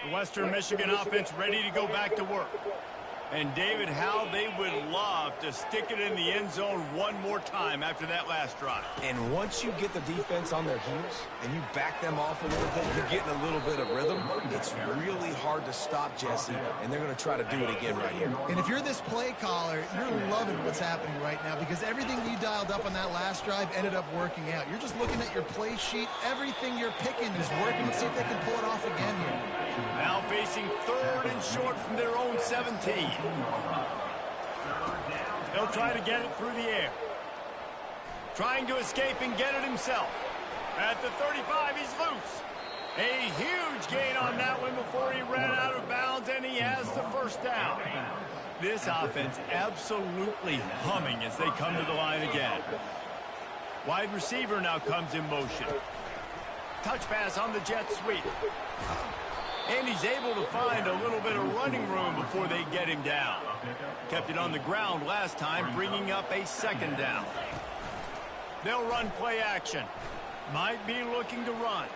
The Western Michigan offense ready to go back to work. And, David, how they would love to stick it in the end zone one more time after that last drive. And once you get the defense on their heels and you back them off a little bit, you're getting a little bit of rhythm. It's really hard to stop, Jesse, and they're going to try to do it again right here. And if you're this play caller, you're loving what's happening right now because everything you dialed up on that last drive ended up working out. You're just looking at your play sheet. Everything you're picking is working. Let's see if they can pull it off again here. Now facing 3rd and short from their own 17. They'll try to get it through the air. Trying to escape and get it himself. At the 35, he's loose. A huge gain on that one before he ran out of bounds, and he has the first down. This offense absolutely humming as they come to the line again. Wide receiver now comes in motion. Touch pass on the jet sweep. And he's able to find a little bit of running room before they get him down. Kept it on the ground last time, bringing up a 2nd down. They'll run play action. Might be looking to run.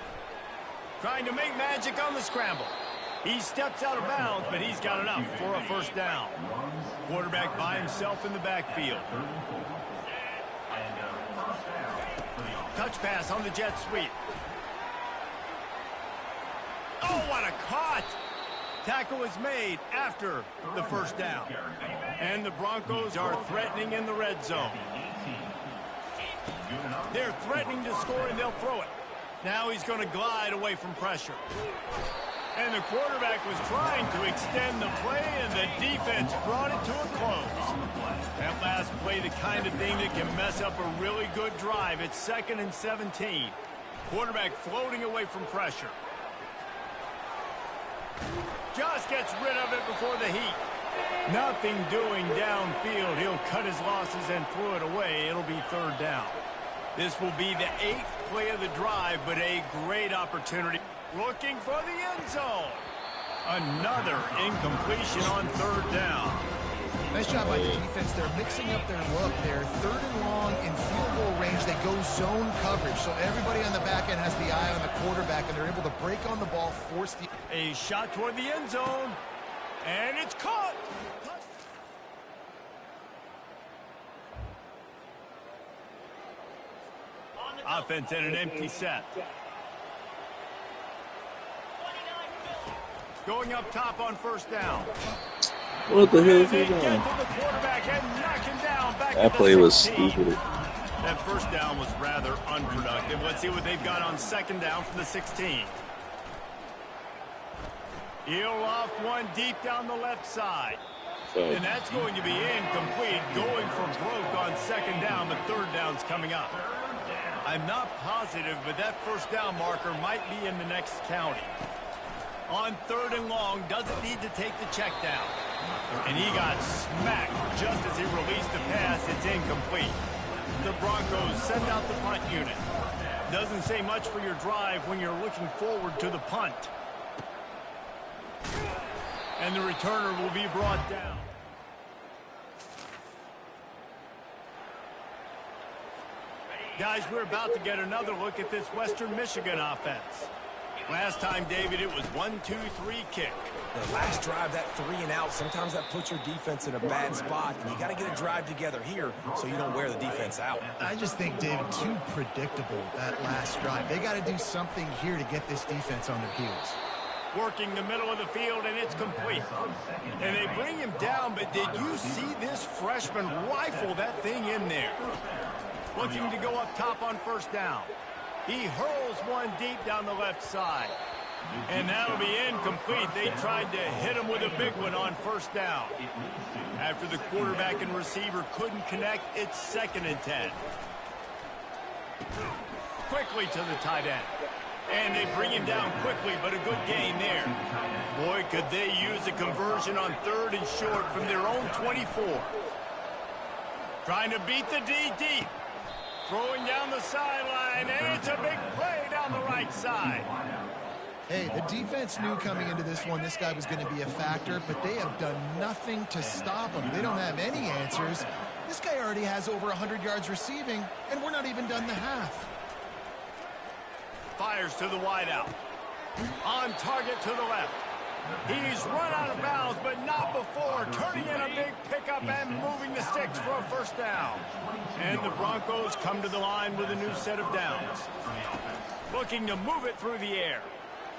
Trying to make magic on the scramble. He steps out of bounds, but he's got enough for a first down. Quarterback by himself in the backfield. Touch pass on the jet sweep. Oh, what a cut! Tackle is made after the first down. And the Broncos are threatening in the red zone. They're threatening to score, and they'll throw it. Now he's going to glide away from pressure. And the quarterback was trying to extend the play, and the defense brought it to a close. That last play, the kind of thing that can mess up a really good drive. It's 2nd and 17. Quarterback floating away from pressure. Just gets rid of it before the heat. Nothing doing downfield. He'll cut his losses and throw it away. It'll be 3rd down. This will be the 8th play of the drive, but a great opportunity. Looking for the end zone. Another incompletion on 3rd down. Nice job by the defense. They're mixing up their look. They're 3rd and long in field goal range. They go zone coverage. So everybody on the back end has the eye on the quarterback, and they're able to break on the ball, force the... A shot toward the end zone. And it's caught. Offense at an empty set. Going up top on 1st down. What the hell is he doing? That play was stupid. That first down was rather unproductive. Let's see what they've got on 2nd down from the 16. He'll loft one deep down the left side. And that's going to be incomplete. Going for broke on 2nd down, but 3rd down's coming up. I'm not positive, but that first down marker might be in the next county. On 3rd and long, doesn't need to take the check down. And he got smacked just as he released the pass. It's incomplete. The Broncos send out the punt unit. Doesn't say much for your drive when you're looking forward to the punt. And the returner will be brought down. Guys, we're about to get another look at this Western Michigan offense. Last time, David, it was 1-2-3 kick. The last drive, that 3 and out, sometimes that puts your defense in a bad spot, and you got to get a drive together here so you don't wear the defense out. I just think, David, too predictable, that last drive. They got to do something here to get this defense on their heels. Working the middle of the field, and it's complete. And they bring him down, but did you see this freshman rifle that thing in there? Looking to go up top on 1st down. He hurls one deep down the left side. And that'll be incomplete. They tried to hit him with a big one on 1st down. After the quarterback and receiver couldn't connect, it's 2nd and 10. Quickly to the tight end. And they bring him down quickly, but a good gain there. Boy, could they use a conversion on 3rd and short from their own 24. Trying to beat the D deep. Throwing down the sideline, and it's a big play down the right side. Hey, the defense knew coming into this one this guy was going to be a factor, but they have done nothing to stop him. They don't have any answers. This guy already has over 100 yards receiving, and we're not even done the half. Fires to the wideout. On target to the left. He's run out of bounds, but not before turning in a big pickup and moving the sticks for a first down. And the Broncos come to the line with a new set of downs. Looking to move it through the air.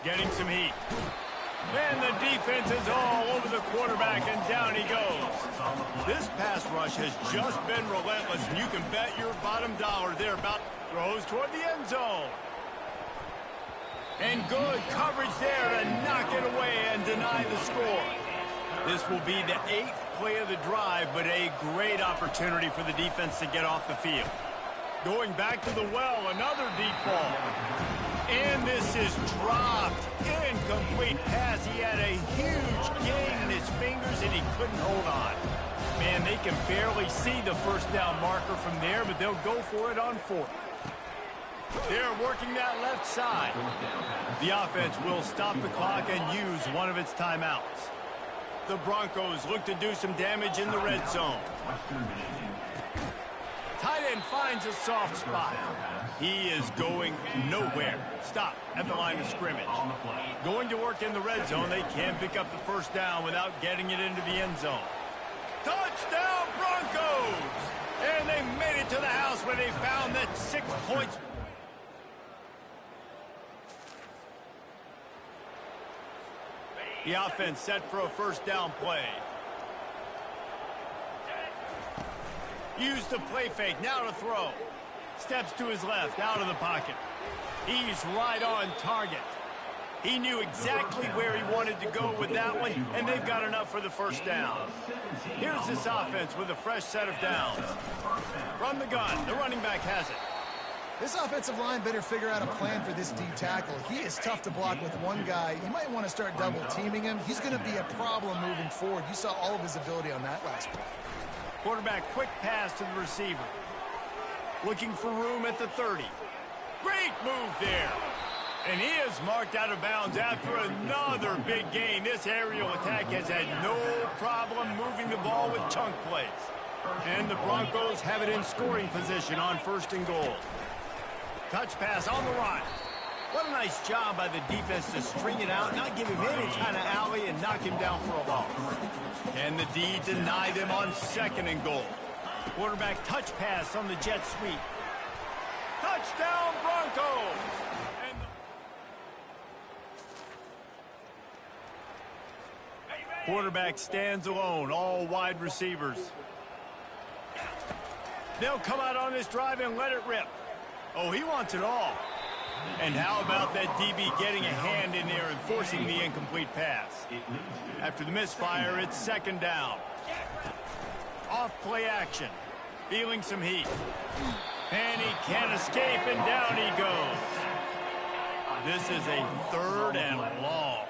Getting some heat. And the defense is all over the quarterback, and down he goes. This pass rush has just been relentless, and you can bet your bottom dollar they're about throws toward the end zone. And good coverage there to knock it away and deny the score. This will be the 8th play of the drive, but a great opportunity for the defense to get off the field. Going back to the well, another deep ball. And this is dropped. Incomplete pass. He had a huge gain in his fingers, and he couldn't hold on. Man, they can barely see the first down marker from there, but they'll go for it on 4th. They're working that left side. The offense will stop the clock and use one of its timeouts. The Broncos look to do some damage in the red zone. Tight end finds a soft spot. He is going nowhere. Stop at the line of scrimmage. Going to work in the red zone. They can pick up the first down without getting it into the end zone. Touchdown, Broncos! And they made it to the house where they found that 6 points. The offense set for a first down play. Use the play fake, now to throw. Steps to his left, out of the pocket. He's right on target. He knew exactly where he wanted to go with that one, and they've got enough for the first down. Here's this offense with a fresh set of downs. From the gun, the running back has it. This offensive line better figure out a plan for this D tackle. He is tough to block with one guy. You might want to start double-teaming him. He's going to be a problem moving forward. You saw all of his ability on that last play. Quarterback, quick pass to the receiver. Looking for room at the 30. Great move there. And he is marked out of bounds after another big gain. This aerial attack has had no problem moving the ball with chunk plays. And the Broncos have it in scoring position on 1st and goal. Touch pass on the run. What a nice job by the defense to string it out, not give him any kind of alley, and knock him down for a loss. And the D deny them on 2nd and goal. Quarterback touch pass on the jet sweep. Touchdown, Broncos! Quarterback stands alone, all wide receivers. They'll come out on this drive and let it rip. Oh, he wants it all. And how about that DB getting a hand in there and forcing the incomplete pass? After the misfire, it's 2nd down. Off play action. Feeling some heat. And he can't escape, and down he goes. This is a 3rd and long.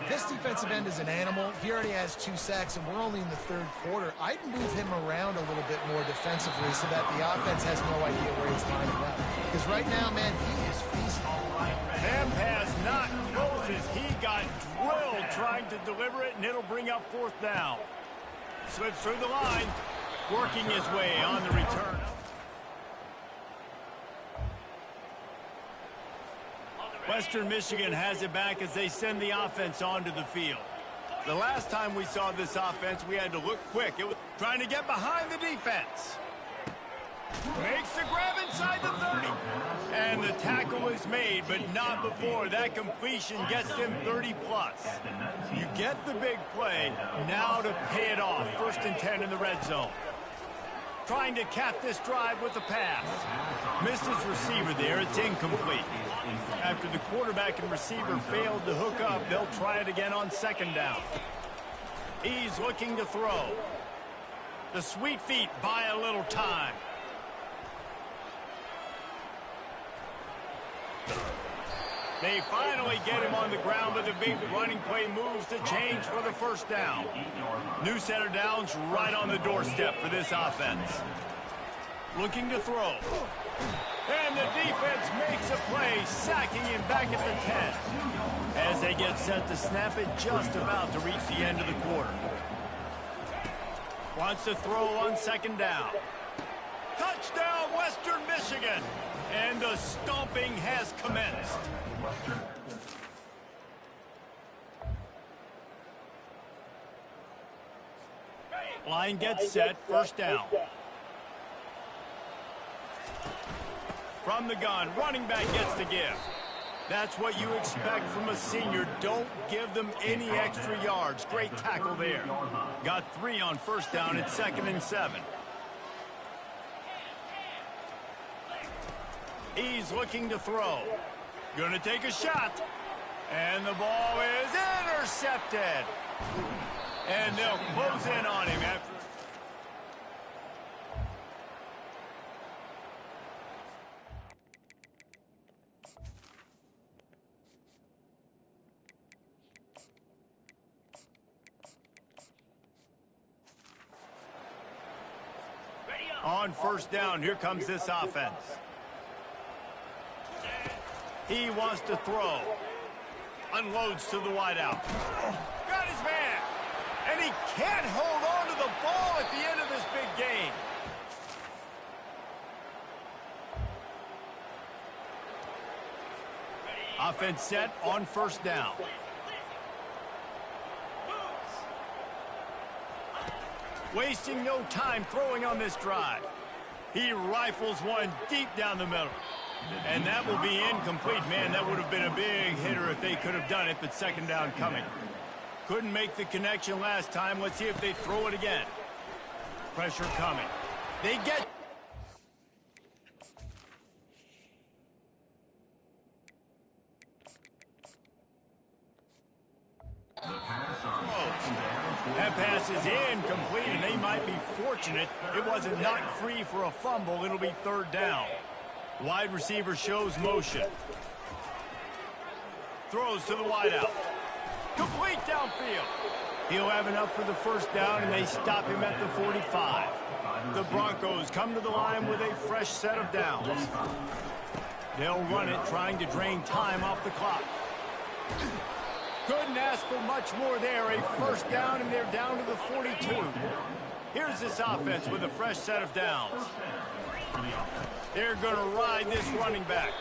This defensive end is an animal. He already has 2 sacks, and we're only in the 3rd quarter. I'd move him around a little bit more defensively so that the offense has no idea where he's lining up. Because right now, man, he is feasting. That pass not close as he got drilled trying to deliver it, and it'll bring up 4th down. Slips through the line, working his way on the return. Western Michigan has it back as they send the offense onto the field. The last time we saw this offense, we had to look quick. It was trying to get behind the defense. Makes the grab inside the 30. And the tackle is made, but not before. That completion gets them 30-plus. You get the big play, now to pay it off. 1st and 10 in the red zone. Trying to cap this drive with the pass. Missed his receiver there. It's incomplete. After the quarterback and receiver failed to hook up, they'll try it again on 2nd down. He's looking to throw. The sweet feet buy a little time. They finally get him on the ground, but the big running play moves to change for the 1st down. New set of downs right on the doorstep for this offense. Looking to throw. And the defense makes a play, sacking him back at the 10. As they get set to snap it, just about to reach the end of the quarter. Wants to throw on 2nd down. Touchdown, Western Michigan! And the stomping has commenced. Line gets set, first down. From the gun, running back gets the give. That's what you expect from a senior. Don't give them any extra yards. Great tackle there. Got 3 on first down. It's 2nd and 7. He's looking to throw. Gonna take a shot. And the ball is intercepted. And they'll close in on him after. On first down, here comes this offense. He wants to throw. Unloads to the wideout. Got his man. And he can't hold on to the ball at the end of this big game. Offense set on first down. Wasting no time throwing on this drive. He rifles one deep down the middle. And that will be incomplete. Man, that would have been a big hitter if they could have done it, but second down coming. Couldn't make the connection last time. Let's see if they throw it again. Pressure coming. They get... That pass is incomplete, and they might be fortunate it wasn't knocked free for a fumble. It'll be third down. Wide receiver shows motion. Throws to the wideout. Complete downfield. He'll have enough for the first down, and they stop him at the 45. The Broncos come to the line with a fresh set of downs. They'll run it, trying to drain time off the clock. Couldn't ask for much more there. A first down, and they're down to the 42. Here's this offense with a fresh set of downs. They're going to ride this running back.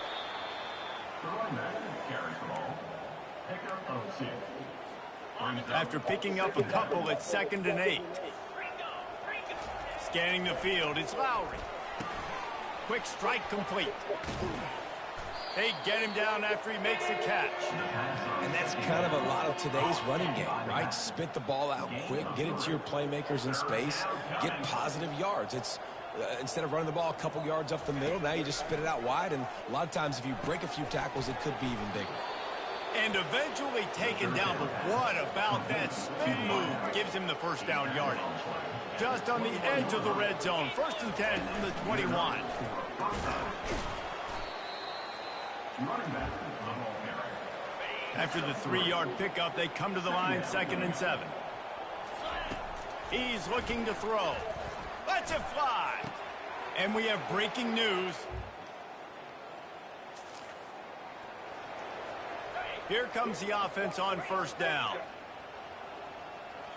After picking up a couple, it's 2nd and 8. Scanning the field, it's Lowry. Quick strike complete. They get him down after he makes the catch. And that's kind of a lot of today's running game, right? Spit the ball out quick, get it to your playmakers in space, get positive yards. It's instead of running the ball a couple yards up the middle, now you just spit it out wide, and a lot of times if you break a few tackles, it could be even bigger. And eventually taken down, but what about that spin move? Gives him the first down yardage. Just on the edge of the red zone. 1st and 10 from the 21. After the 3-yard pickup, they come to the line, 2nd and 7. He's looking to throw. Lets it fly. And we have breaking news. Here comes the offense on first down.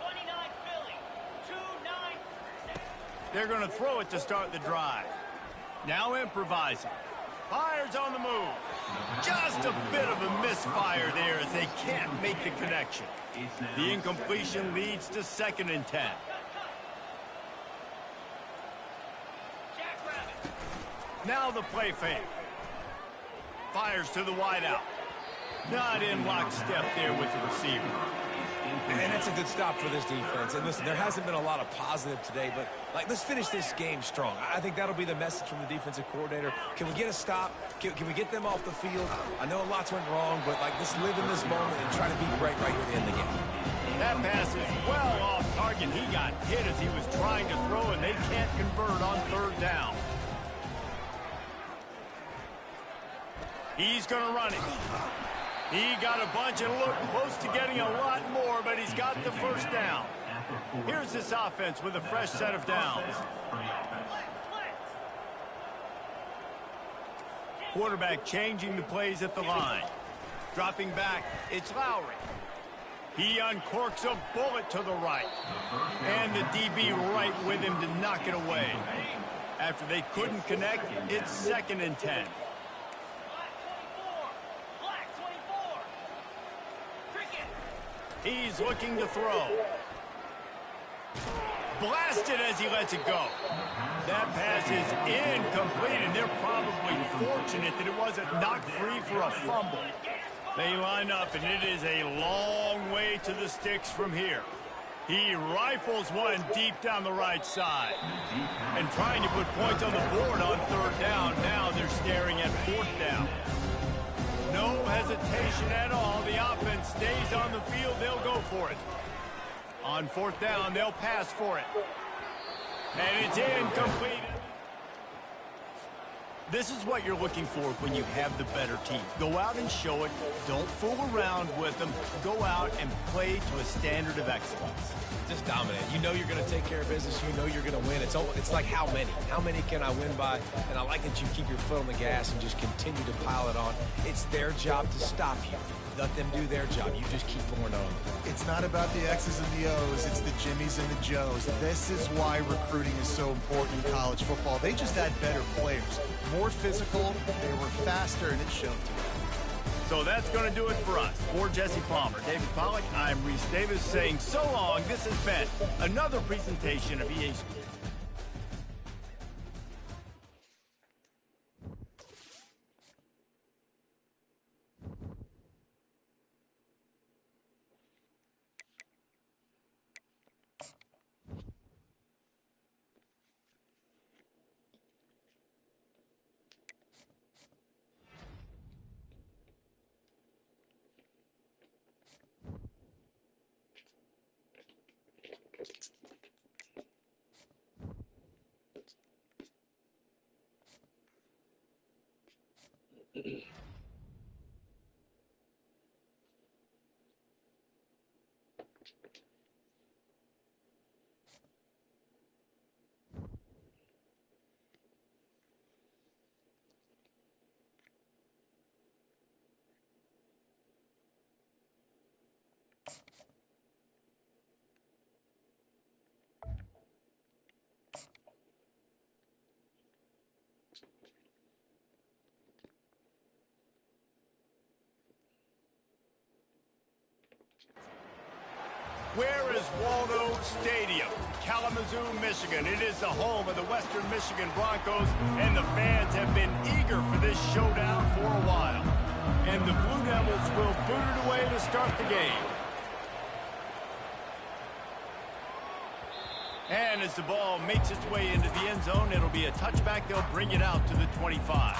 29 Philly, 2-9. They're going to throw it to start the drive. Now improvising. Fires on the move. Just a bit of a misfire there as they can't make the connection. The incompletion leads to 2nd and 10. Now the play fake. Fires to the wideout. Not in lockstep there with the receiver. And that's a good stop for this defense. And listen, there hasn't been a lot of positive today, but let's finish this game strong. I think that'll be the message from the defensive coordinator. Can we get a stop? Can we get them off the field? I know lots went wrong, but let's live in this moment and try to be great right here at the end of the game. That pass is well off target. He got hit as he was trying to throw, and they can't convert on third down. He's going to run it. He got a bunch and looked close to getting a lot more, but he's got the first down. Here's this offense with a fresh set of downs. Quarterback changing the plays at the line. Dropping back, it's Lowry. He uncorks a bullet to the right. And the DB right with him to knock it away. After they couldn't connect, it's 2nd and 10. He's looking to throw. blasted as he lets it go. That pass is incomplete, and they're probably fortunate that it wasn't knocked free for a fumble. They line up, and it is a long way to the sticks from here. He rifles one deep down the right side. And trying to put points on the board on third down. Now they're staring at fourth down. No hesitation at all. The offense stays on the field. They'll go for it. On fourth down, they'll pass for it. And it's incomplete. This is what you're looking for when you have the better team. Go out and show it. Don't fool around with them. Go out and play to a standard of excellence. Just dominate. You know you're going to take care of business. You know you're going to win. It's like how many? How many can I win by? And I like that you keep your foot on the gas and just continue to pile it on. It's their job to stop you. Let them do their job. You just keep pouring on. It's not about the X's and the O's. It's the Jimmies and the Joes. This is why recruiting is so important in college football. They just had better players. More physical, they were faster, and it showed today. So that's going to do it for us. For Jesse Palmer, David Pollack, I'm Reese Davis saying so long. This has been another presentation of EA Sports. Where is Waldo Stadium? Kalamazoo, Michigan. It is the home of the Western Michigan Broncos, and the fans have been eager for this showdown for a while. And the Blue Devils will boot it away to start the game. And as the ball makes its way into the end zone, it'll be a touchback. They'll bring it out to the 25.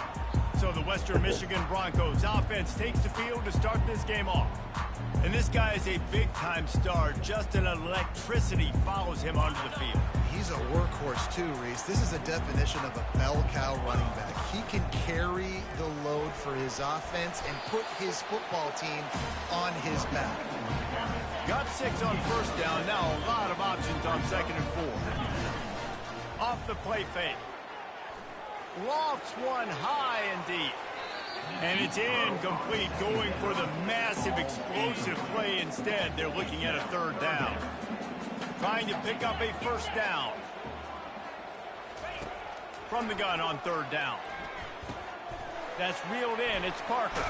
So the Western Michigan Broncos offense takes the field to start this game off. And this guy is a big-time star. Just an electricity follows him onto the field. He's a workhorse too, Reese. This is a definition of a bell cow running back. He can carry the load for his offense and put his football team on his back. Got 6 on first down. Now a lot of options on second and 4. Off the play fake. Lofts one high and deep. And it's incomplete, going for the massive explosive play instead. They're looking at a third down. Trying to pick up a first down. From the gun on third down. That's reeled in. It's Parker.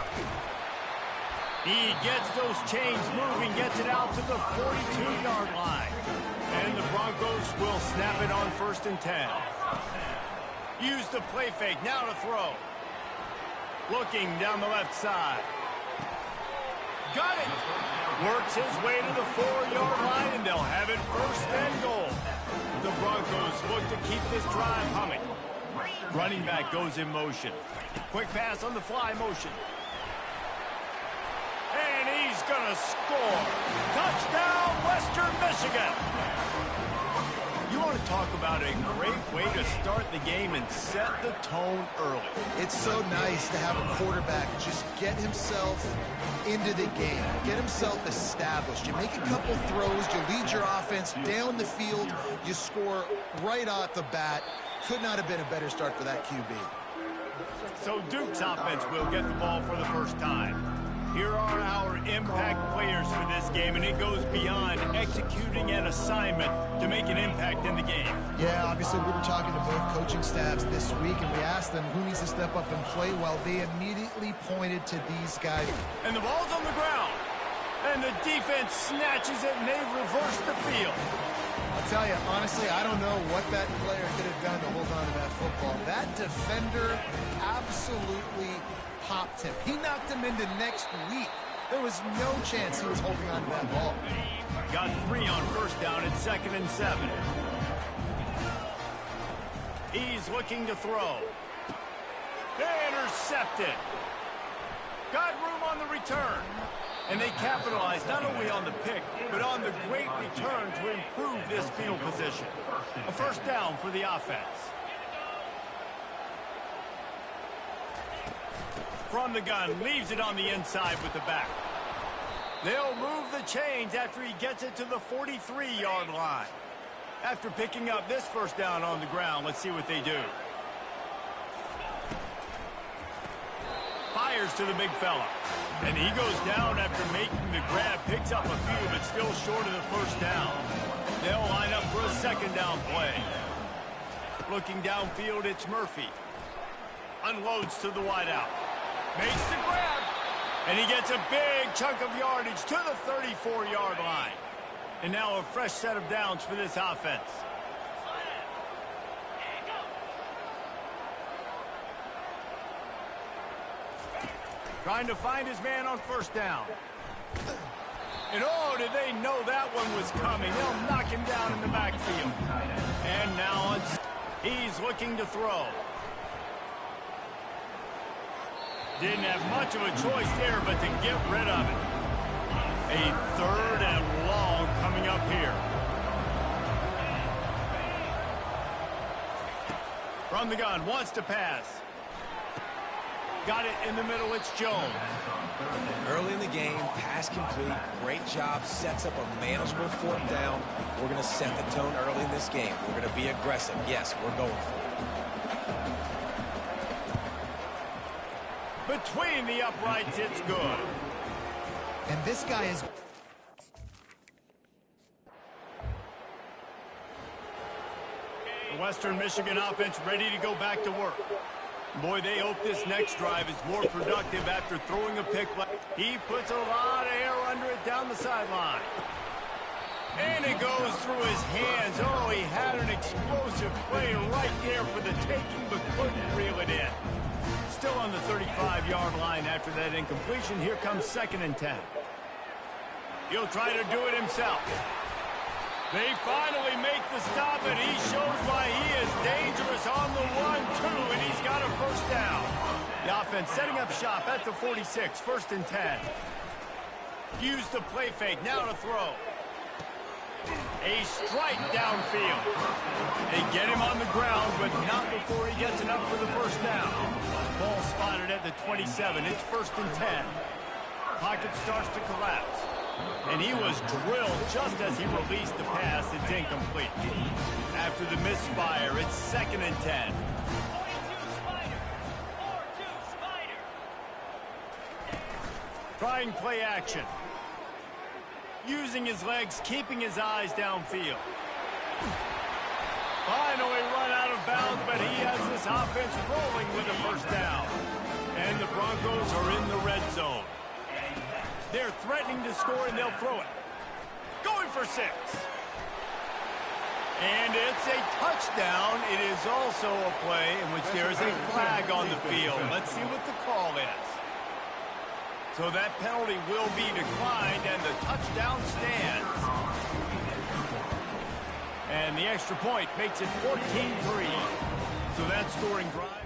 He gets those chains moving, gets it out to the 42-yard line. And the Broncos will snap it on first and 10. Use the play fake, now to throw. Looking down the left side. Got it. Works his way to the 4-yard line, and they'll have it first and goal. The Broncos look to keep this drive humming. Running back goes in motion. Quick pass on the fly motion. And he's going to score. Touchdown, Western Michigan. You want to talk about a great way to start the game and set the tone early. It's so nice to have a quarterback just get himself into the game, get himself established. You make a couple throws, you lead your offense down the field, you score right off the bat. Could not have been a better start for that QB. So Duke's offense will get the ball for the first time. Here are our impact players for this game, and it goes beyond executing an assignment to make an impact in the game. Yeah, obviously we were talking to both coaching staffs this week, and we asked them who needs to step up and play well. They immediately pointed to these guys. And the ball's on the ground, and the defense snatches it, and they reverse the field. I'll tell you, honestly, I don't know what that player could have done to hold on to that football. That defender absolutely popped him. He knocked him into next week. There was no chance he was holding on to that ball. Got 3 on first down at 2nd and 7. He's looking to throw. Intercepted. Got room on the return. And they capitalized not only on the pick, but on the great return to improve this field position. A first down for the offense. From the gun, leaves it on the inside with the back. They'll move the chains after he gets it to the 43-yard line. After picking up this first down on the ground, let's see what they do. Fires to the big fella. And he goes down after making the grab. Picks up a few, but still short of the first down. They'll line up for a second down play. Looking downfield, it's Murphy. Unloads to the wideout. Makes the grab. And he gets a big chunk of yardage to the 34-yard line. And now a fresh set of downs for this offense. Trying to find his man on first down. And oh, did they know that one was coming. They'll knock him down in the backfield. And now he's looking to throw. Didn't have much of a choice there, but to get rid of it. A 3rd and long coming up here. From the gun, wants to pass. Got it in the middle, it's Jones. Early in the game, pass complete, great job, sets up a manageable 4th down. We're going to set the tone early in this game. We're going to be aggressive. Yes, we're going for it. Between the uprights, it's good. And this guy is... The Western Michigan offense ready to go back to work. Boy, they hope this next drive is more productive after throwing a pick. He puts a lot of air under it down the sideline. And it goes through his hands. Oh, he had an explosive play right there for the taking, but couldn't reel it in. Still on the 35-yard line after that incompletion. Here comes 2nd and 10. He'll try to do it himself. They finally make the stop, and he shows why he is dangerous on the 1-2, and he's got a first down. The offense setting up shop at the 46, 1st and 10. Use the play fake, now to throw. A strike downfield. They get him on the ground, but not before he gets enough for the first down. Ball spotted at the 27, it's 1st and 10. Pocket starts to collapse. And he was drilled just as he released the pass. It's incomplete. After the misfire, it's 2nd and 10. 42 Spider. 4-2 Spider. Trying play action. Using his legs, keeping his eyes downfield. Finally run out of bounds, but he has this offense rolling with a first down. And the Broncos are in the red zone. They're threatening to score, and they'll throw it. Going for 6. And it's a touchdown. It is also a play in which there is a flag on the field. Let's see what the call is. So that penalty will be declined, and the touchdown stands. And the extra point makes it 14-3. So that scoring drive.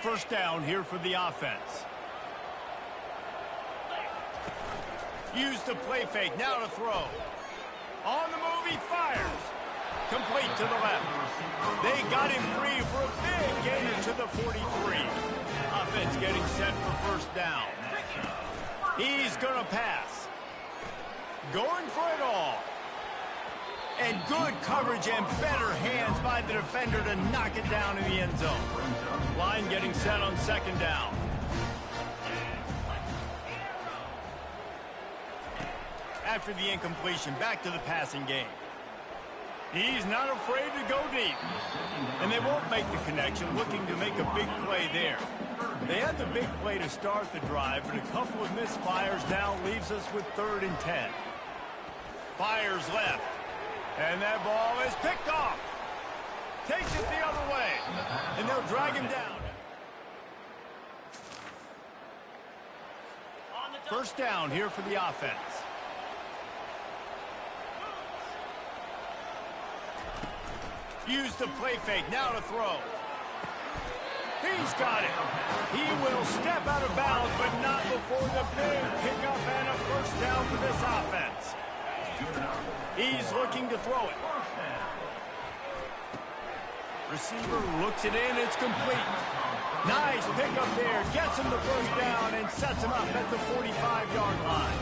First down here for the offense. Use the play fake, now to throw. On the move, he fires. Complete to the left. They got him free for a big gainer to the 43. Offense getting set for first down. He's going to pass. Going for it all. And good coverage and better hands by the defender to knock it down in the end zone. Line getting set on 2nd down. After the incompletion, back to the passing game. He's not afraid to go deep. And they won't make the connection, looking to make a big play there. They had the big play to start the drive, but a couple of misfires now leaves us with 3rd and 10. Fires left, and that ball is picked off. Takes it the other way, and they'll drag him down. First down here for the offense. Use the play fake, now to throw. He's got it. He will step out of bounds, but not before the big pickup and a first down for this offense. He's looking to throw it. Receiver looks it in, it's complete. Nice pickup there, gets him the first down and sets him up at the 45-yard line.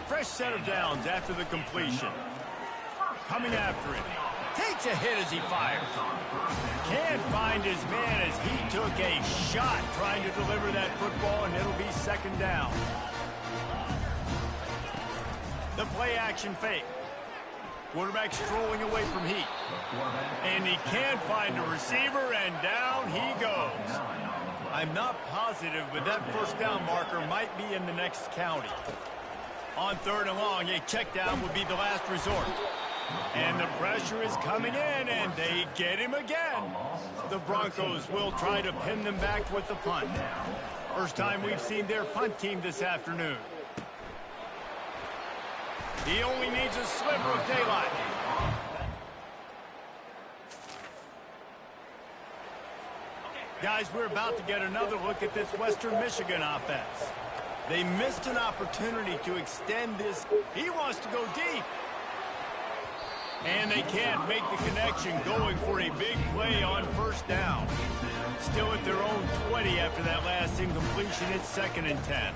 Fresh set of downs after the completion. Coming after it. Takes a hit as he fires. Can't find his man as he took a shot trying to deliver that football, and it'll be 2nd down. The play action fake. Quarterback strolling away from heat. And he can't find a receiver, and down he goes. I'm not positive, but that first down marker might be in the next county. On 3rd and long, a check down would be the last resort. And the pressure is coming in, and they get him again. The Broncos will try to pin them back with the punt. First time we've seen their punt team this afternoon. He only needs a sliver of daylight. Guys, we're about to get another look at this Western Michigan offense. They missed an opportunity to extend this. He wants to go deep. And they can't make the connection, going for a big play on first down. Still at their own 20 after that last incompletion. It's 2nd and 10.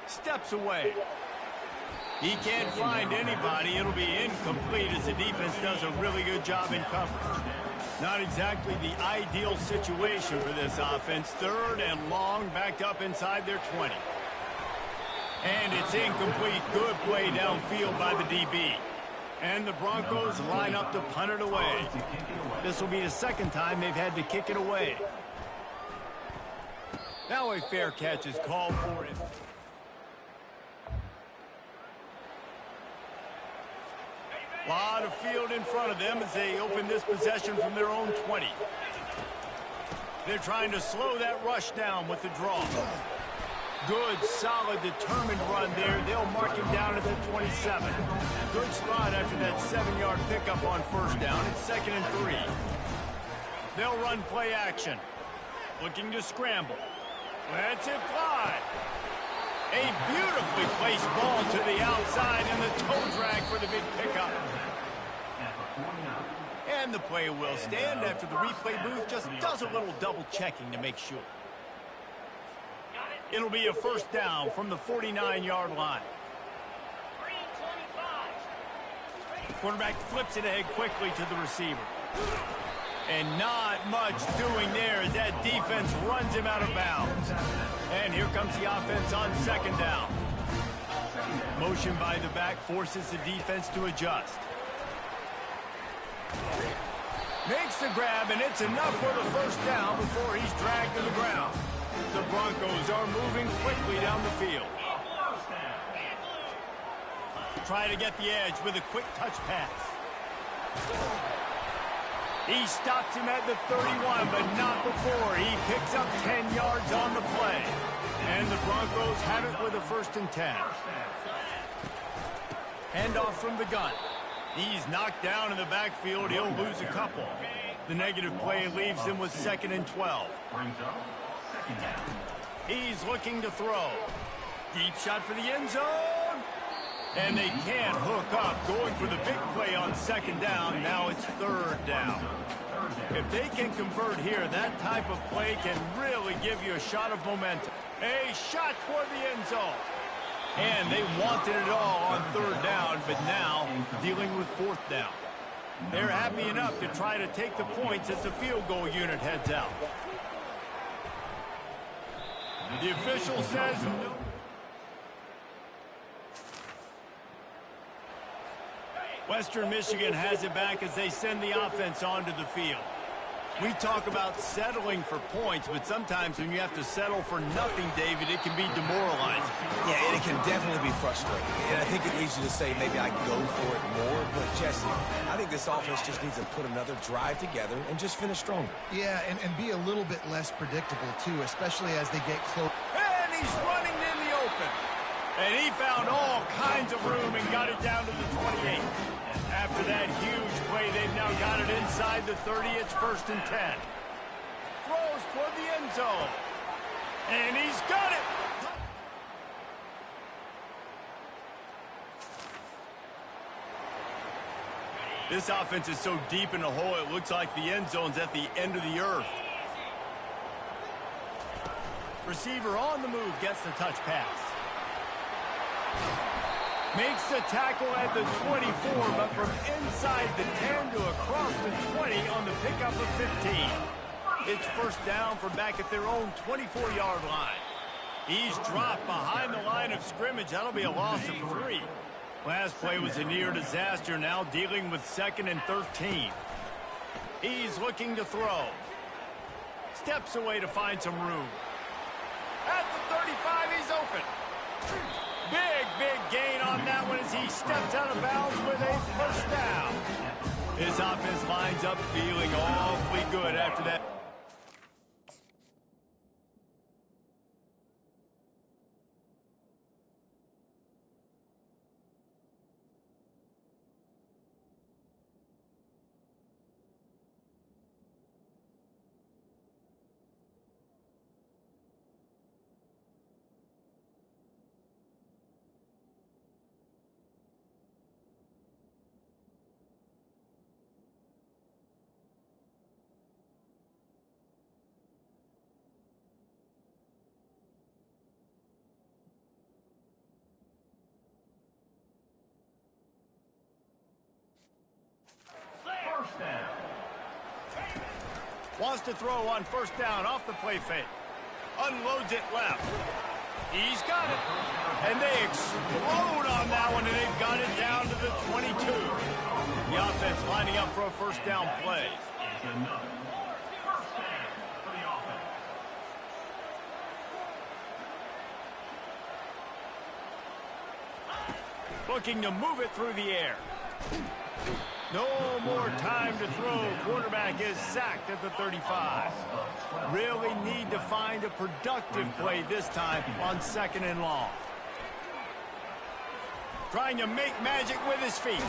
Steps away. He can't find anybody. It'll be incomplete as the defense does a really good job in coverage. Not exactly the ideal situation for this offense. 3rd and long, backed up inside their 20. And it's incomplete. Good play downfield by the DB. And the Broncos line up to punt it away. This will be the 2nd time they've had to kick it away. Now a fair catch is called for it. Lot of field in front of them as they open this possession from their own 20. They're trying to slow that rush down with the draw. Good, solid, determined run there. They'll mark him down at the 27. Good spot after that 7-yard pickup on first down. It's 2nd and 3. They'll run play action. Looking to scramble. Lets it fly. A beautifully placed ball to the outside and the toe drag for the big pickup. And the play will stand after the replay booth just does a little double checking to make sure. It'll be a first down from the 49-yard line. Quarterback flips it ahead quickly to the receiver. And not much doing there as that defense runs him out of bounds. And here comes the offense on 2nd down. Motion by the back forces the defense to adjust. Makes the grab, and it's enough for the first down before he's dragged to the ground. The Broncos are moving quickly down the field. Try to get the edge with a quick touch pass. He stops him at the 31, but not before. He picks up 10 yards on the play. And the Broncos have it with a 1st and 10. Handoff from the gun. He's knocked down in the backfield. He'll lose a couple. The negative play leaves him with 2nd and 12. He's looking to throw. Deep shot for the end zone. And they can't hook up. Going for the big play on 2nd down. Now it's 3rd down. If they can convert here, that type of play can really give you a shot of momentum. A shot toward the end zone. And they wanted it all on 3rd down, but now dealing with 4th down. They're happy enough to try to take the points as the field goal unit heads out. The official says no. Western Michigan has it back as they send the offense onto the field. We talk about settling for points, but sometimes when you have to settle for nothing, David, it can be demoralizing. Yeah, and it can definitely be frustrating. And I think it leads you to say maybe I go for it more. But, Jesse, I think this offense just needs to put another drive together and just finish stronger. Yeah, and be a little bit less predictable, too, especially as they get close. And he's running in the open. And he found all kinds of room and got it down to the 28. After that huge play, they've now got it inside the 30. It's 1st and 10. Throws toward the end zone. And he's got it. This offense is so deep in the hole, it looks like the end zone's at the end of the earth. Receiver on the move, gets the touch pass. Makes the tackle at the 24, but from inside the 10 to across the 20 on the pickup of 15. It's 1st down from back at their own 24-yard line. He's dropped behind the line of scrimmage. That'll be a loss of 3. Last play was a near disaster, now dealing with 2nd and 13. He's looking to throw. Steps away to find some room. At the 35, he's open. Big gain on that one as he steps out of bounds with a 1st down. His offense lines up feeling awfully good after that. Wants to throw on 1st down off the play fake. Unloads it left. He's got it. And they explode on that one, and they've got it down to the 22. The offense lining up for a 1st down play. Looking to move it through the air. No more time to throw. Quarterback is sacked at the 35. Really need to find a productive play this time on 2nd and long. Trying to make magic with his feet.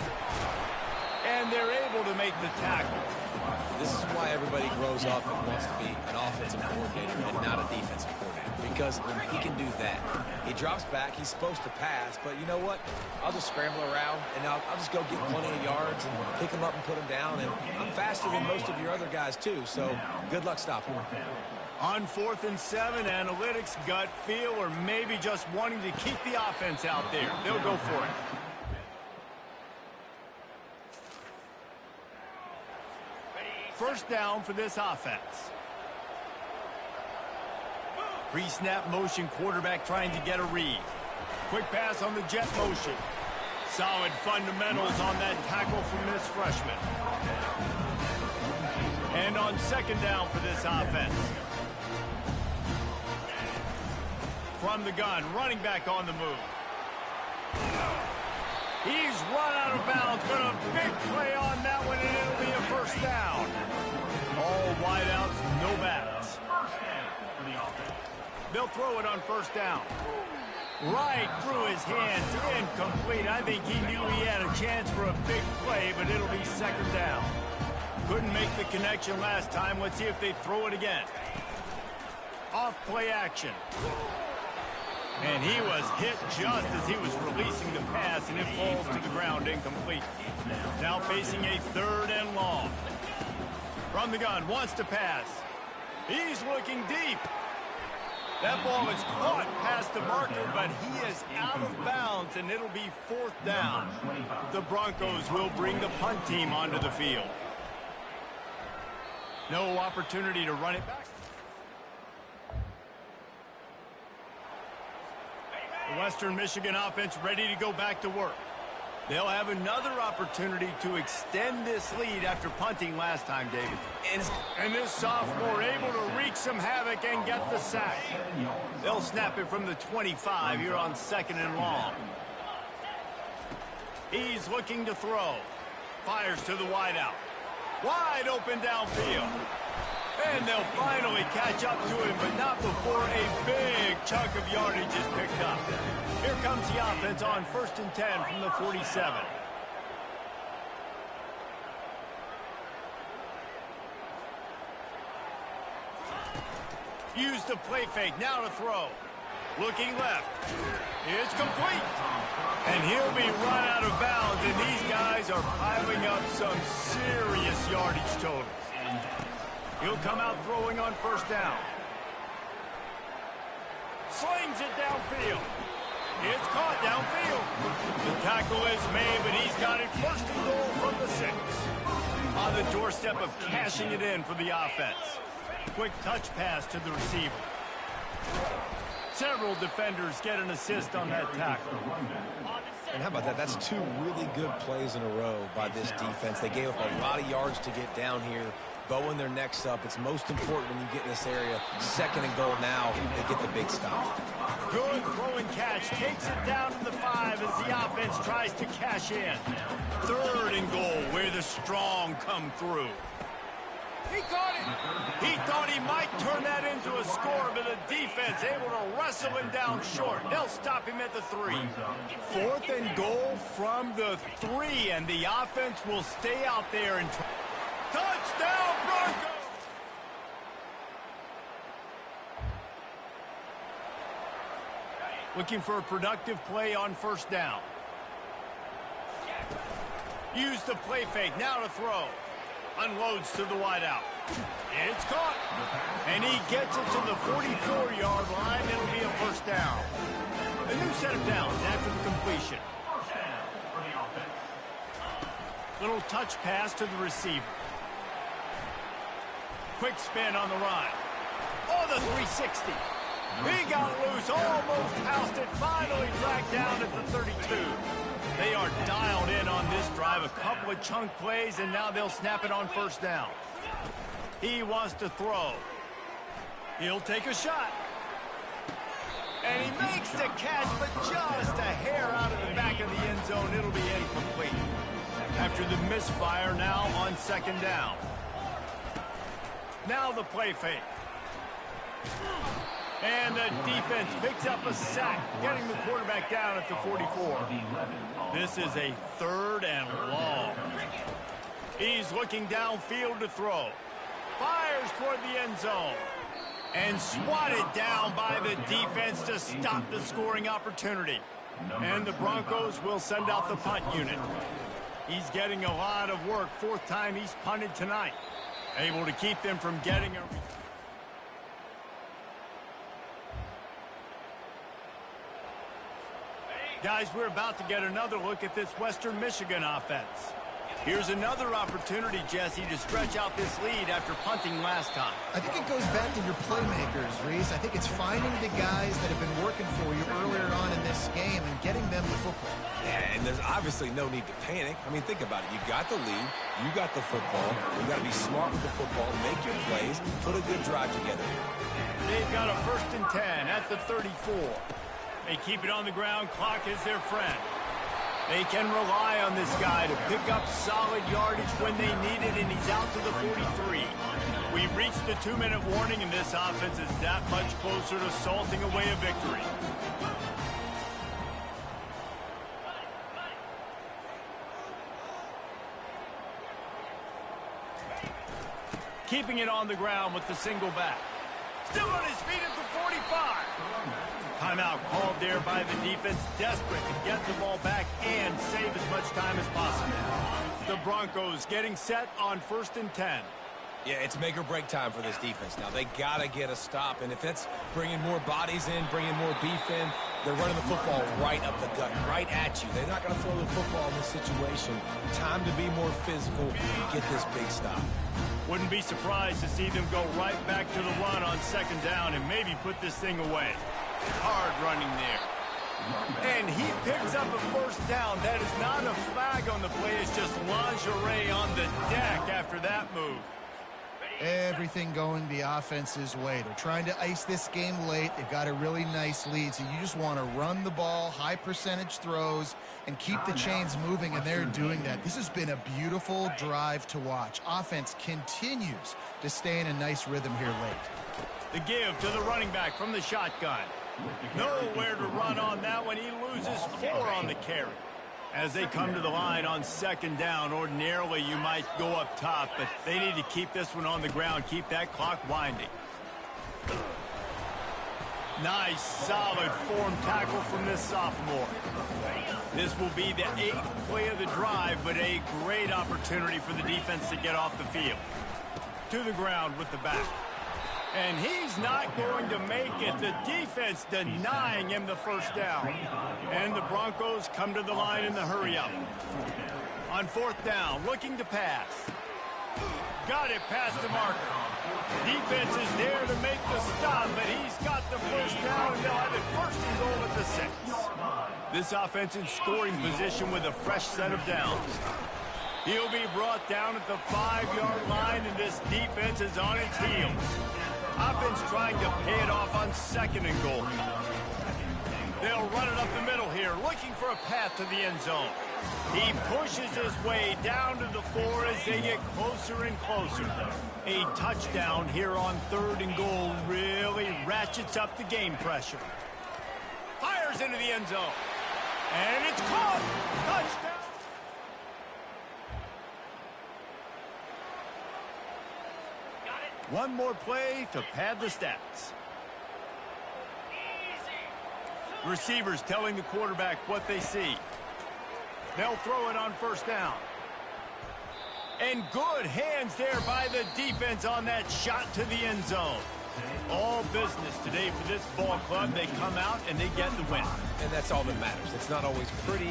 And they're able to make the tackle. This is why everybody grows up and wants to be an offensive coordinator and not a defensive coordinator, because he can do that. He drops back, he's supposed to pass, but you know what? I'll just scramble around, and I'll just go get plenty of yards and pick him up and put him down, and I'm faster than most of your other guys, too, so good luck stopping him. On 4th and 7, analytics, gut feel, or maybe just wanting to keep the offense out there. They'll go for it. First down for this offense. Pre-snap motion, quarterback trying to get a read. Quick pass on the jet motion. Solid fundamentals on that tackle from this freshman. And on 2nd down for this offense. From the gun, running back on the move. He's run out of bounds, but a big play on that one, and it'll be a 1st down. All wideouts, no backs. They'll throw it on 1st down. Right through his hands, incomplete. I think he knew he had a chance for a big play, but it'll be 2nd down. Couldn't make the connection last time. Let's see if they throw it again. Off play action. And he was hit just as he was releasing the pass, and it falls to the ground incomplete. Now facing a 3rd and long. From the gun, wants to pass. He's looking deep. That ball is caught past the marker, but he is out of bounds, and it'll be 4th down. The Broncos will bring the punt team onto the field. No opportunity to run it back. The Western Michigan offense ready to go back to work. They'll have another opportunity to extend this lead after punting last time, David. And this sophomore able to wreak some havoc and get the sack. They'll snap it from the 25 here on 2nd and long. He's looking to throw. Fires to the wideout. Wide open downfield. And they'll finally catch up to him, but not before a big chunk of yardage is picked up. Here comes the offense on 1st and 10 from the 47. Use the play fake, now to throw. Looking left. It's complete. And he'll be run out of bounds, and these guys are piling up some serious yardage totals. He'll come out throwing on 1st down. Slings it downfield. It's caught downfield. The tackle is made, but he's got it 1st and goal from the 6. On the doorstep of cashing it in for the offense. Quick touch pass to the receiver. Several defenders get an assist on that tackle. And how about that? That's 2 really good plays in a row by this defense. They gave up a lot of yards to get down here. Bowing their necks up. It's most important when you get in this area. 2nd and goal now. They get the big stop. Good throw and catch. Takes it down to the 5 as the offense tries to cash in. 3rd and goal where the strong come through. He caught it. He thought he might turn that into a score, but the defense able to wrestle him down short. They'll stop him at the 3. 4th and goal from the 3, and the offense will stay out there and try. Touchdown, Broncos! Looking for a productive play on 1st down. Use the play fake, now to throw. Unloads to the wideout. It's caught. And he gets it to the 44-yard line. It'll be a 1st down. A new set of downs after the completion. Little touch pass to the receiver. Quick spin on the ride. Oh, the 360. He got loose, almost housed it, finally dragged down at the 32. They are dialed in on this drive. A couple of chunk plays, and now they'll snap it on 1st down. He wants to throw. He'll take a shot. And he makes the catch, but just a hair out of the back of the end zone. It'll be incomplete. After the misfire, now on 2nd down. Now the play fake. And the defense picks up a sack, getting the quarterback down at the 44. This is a 3rd and long. He's looking downfield to throw. Fires toward the end zone. And swatted down by the defense to stop the scoring opportunity. And the Broncos will send out the punt unit. He's getting a lot of work. 4th time he's punted tonight. Able to keep them from getting a... Guys, we're about to get another look at this Western Michigan offense. Here's another opportunity, Jesse, to stretch out this lead after punting last time. I think it goes back to your playmakers, Reese. I think it's finding the guys that have been working for you earlier on in this game and getting them the football. Yeah, and there's obviously no need to panic. I mean, think about it. You got the lead. You got the football. You got to be smart with the football. Make your plays. Put a good drive together. They've got a 1st and 10 at the 34. They keep it on the ground. Clock is their friend. They can rely on this guy to pick up solid yardage when they need it, and he's out to the 43. We've reached the 2-minute warning, and this offense is that much closer to salting away a victory. Keeping it on the ground with the single back. Still on his feet at the 45. Timeout called there by the defense, desperate to get the ball back and save as much time as possible. The Broncos getting set on 1st and 10. Yeah, it's make or break time for this defense now. They got to get a stop, and if that's bringing more bodies in, bringing more beef in, they're running the football right up the gut, right at you. They're not going to throw the football in this situation. Time to be more physical, get this big stop. Wouldn't be surprised to see them go right back to the run on 2nd down and maybe put this thing away. Hard running there. And he picks up a first down. That is not a flag on the play. It's just lingerie on the deck after that move. Everything going the offense's way. They're trying to ice this game late. They've got a really nice lead, so you just want to run the ball, high percentage throws, and keep the chains moving, and they're doing that. This has been a beautiful drive to watch. Offense continues to stay in a nice rhythm here late. The give to the running back from the shotgun. Nowhere to run on that one. He loses 4 on the carry. As they come to the line on second down, ordinarily you might go up top, but they need to keep this one on the ground, keep that clock winding. Nice, solid form tackle from this sophomore. This will be the 8th play of the drive, but a great opportunity for the defense to get off the field. To the ground with the back. And he's not going to make it. The defense denying him the first down. And the Broncos come to the line in the hurry-up. On 4th down, looking to pass. Got it past the marker. Defense is there to make the stop, but he's got the first down, and they'll have it first and goal at the 6. This offense in scoring position with a fresh set of downs. He'll be brought down at the 5-yard line, and this defense is on its heels. Offense trying to pay it off on 2nd and goal. They'll run it up the middle here, looking for a path to the end zone. He pushes his way down to the 4 as they get closer and closer. A touchdown here on 3rd and goal really ratchets up the game pressure. Fires into the end zone. And it's caught. Touchdown. One more play to pad the stats. Receivers telling the quarterback what they see. They'll throw it on 1st down. And good hands there by the defense on that shot to the end zone. All business today for this ball club. They come out and they get the win. And that's all that matters. It's not always pretty.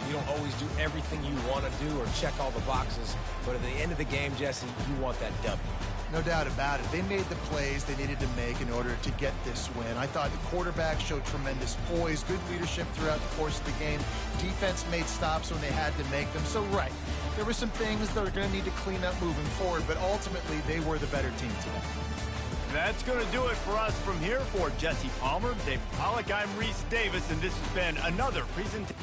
You don't always do everything you want to do or check all the boxes. But at the end of the game, Jesse, you want that W. No doubt about it. They made the plays they needed to make in order to get this win. I thought the quarterback showed tremendous poise, good leadership throughout the course of the game. Defense made stops when they had to make them. So, right, there were some things that are going to need to clean up moving forward, but ultimately they were the better team today. That's going to do it for us from here. For Jesse Palmer, Dave Pollock, I'm Reese Davis, and this has been another presentation.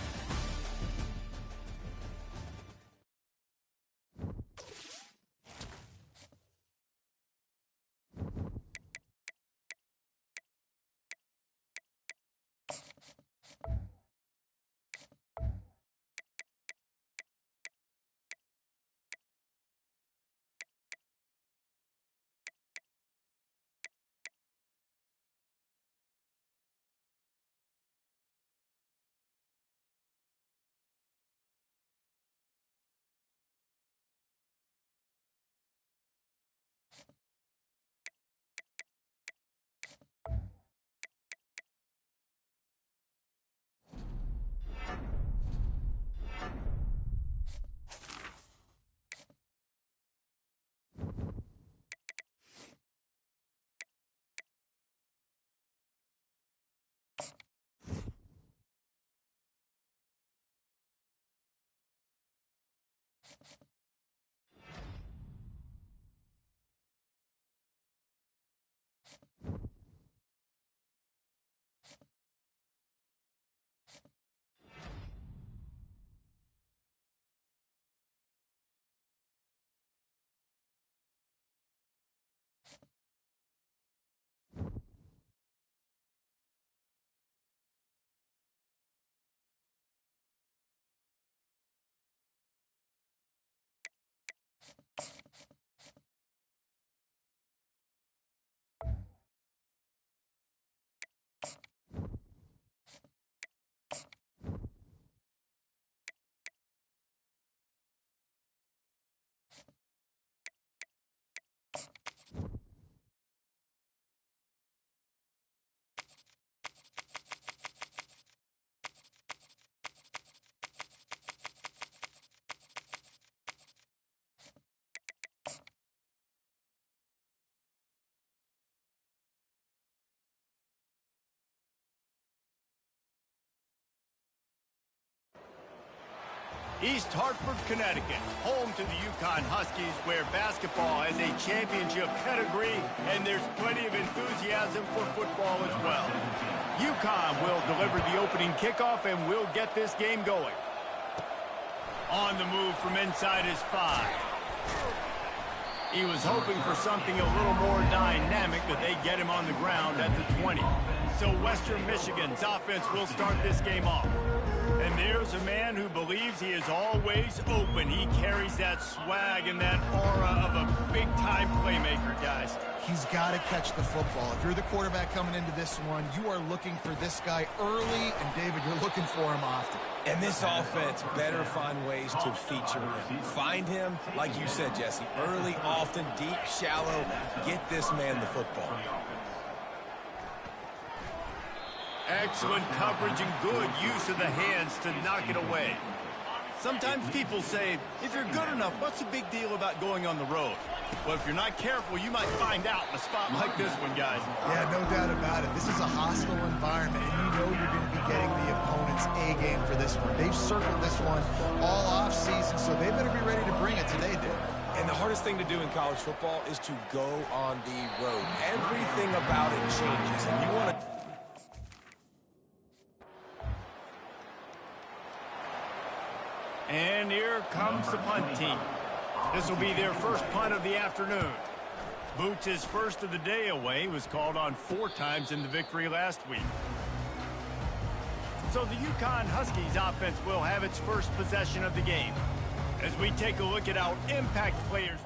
East Hartford, Connecticut, home to the Yukon Huskies, where basketball has a championship pedigree, and there's plenty of enthusiasm for football as well. Yukon will deliver the opening kickoff, and we'll get this game going. On the move from inside his 5. He was hoping for something a little more dynamic, but they get him on the ground at the 20. So Western Michigan's offense will start this game off. And there's a man who believes he is always open. He carries that swag and that aura of a big-time playmaker, guys. He's got to catch the football. If you're the quarterback coming into this one, you are looking for this guy early, and David, you're looking for him often. And this offense better find ways to feature him. Find him, like you said, Jesse, early, often, deep, shallow. Get this man the football. Excellent coverage and good use of the hands to knock it away. Sometimes people say, if you're good enough, what's the big deal about going on the road? Well, if you're not careful, you might find out in a spot like this one, guys. Yeah, no doubt about it. This is a hostile environment, and you know you're going to be getting the opponent's A game for this one. They've circled this one all off season, so they better be ready to bring it today, Dave. And the hardest thing to do in college football is to go on the road. Everything about it changes, and you want to... And here comes the punt team. This will be their first punt of the afternoon. Boots' first of the day away was called on 4 times in the victory last week. So the Yukon Huskies offense will have its first possession of the game. As we take a look at our impact players.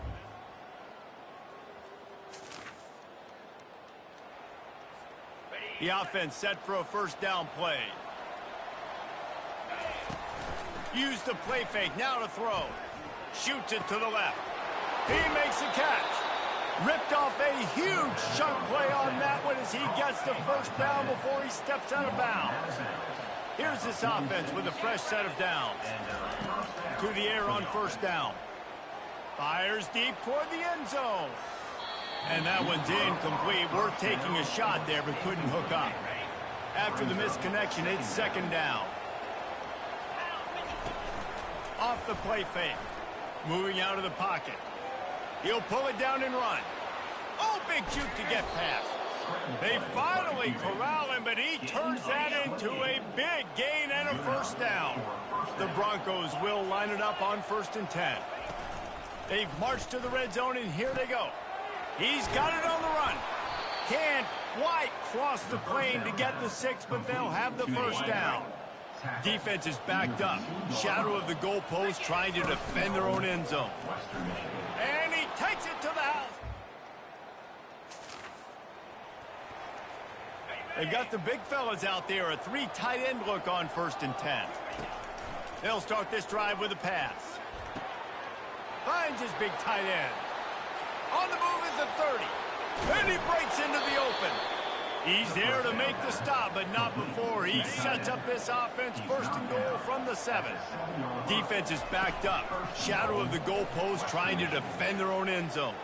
The offense set for a first down play. Use the play fake, now to throw. Shoots it to the left. He makes a catch. Ripped off a huge chunk play on that one as he gets the first down before he steps out of bounds. Here's this offense with a fresh set of downs. To the air on first down. Fires deep toward the end zone. And that one's incomplete. We're taking a shot there, but couldn't hook up. After the misconnection, it's second down. Off the play fake. Moving out of the pocket. He'll pull it down and run. Oh, big juke to get past. They finally corral him, but he turns that into a big gain and a first down. The Broncos will line it up on 1st and 10. They've marched to the red zone, and here they go. He's got it on the run. Can't quite cross the plane to get the 6, but they'll have the first down. Defense is backed up. Shadow of the goalpost trying to defend their own end zone. And he takes it to the house. They've got the big fellas out there. A 3 tight end look on 1st and 10. They'll start this drive with a pass. Finds his big tight end. On the move is the 30. Then he breaks into the open. He's there to make the stop, but not before he sets up this offense. 1st and goal from the 7. Defense is backed up. Shadow of the goalpost trying to defend their own end zone.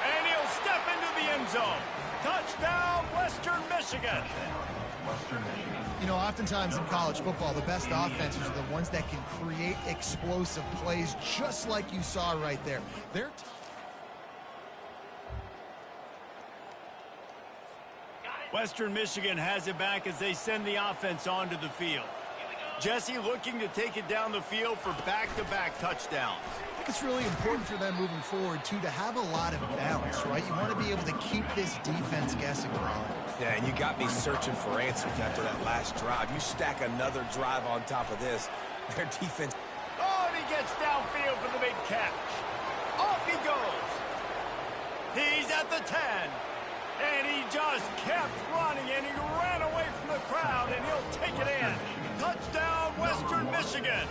And he'll step into the end zone. Touchdown, Western Michigan. You know, oftentimes in college football, the best offenses are the ones that can create explosive plays, just like you saw right there. Western Michigan has it back as they send the offense onto the field. Jesse looking to take it down the field for back-to-back touchdowns. I think it's really important for them moving forward, too, to have a lot of balance, right? You want to be able to keep this defense guessing, Ron. Yeah, and you got me searching for answers after that last drive. You stack another drive on top of this. Their defense... Oh, and he gets downfield for the big catch. Off he goes. He's at the 10. And he just kept running, and he ran away from the crowd, and he'll take it in. Touchdown, Western Michigan.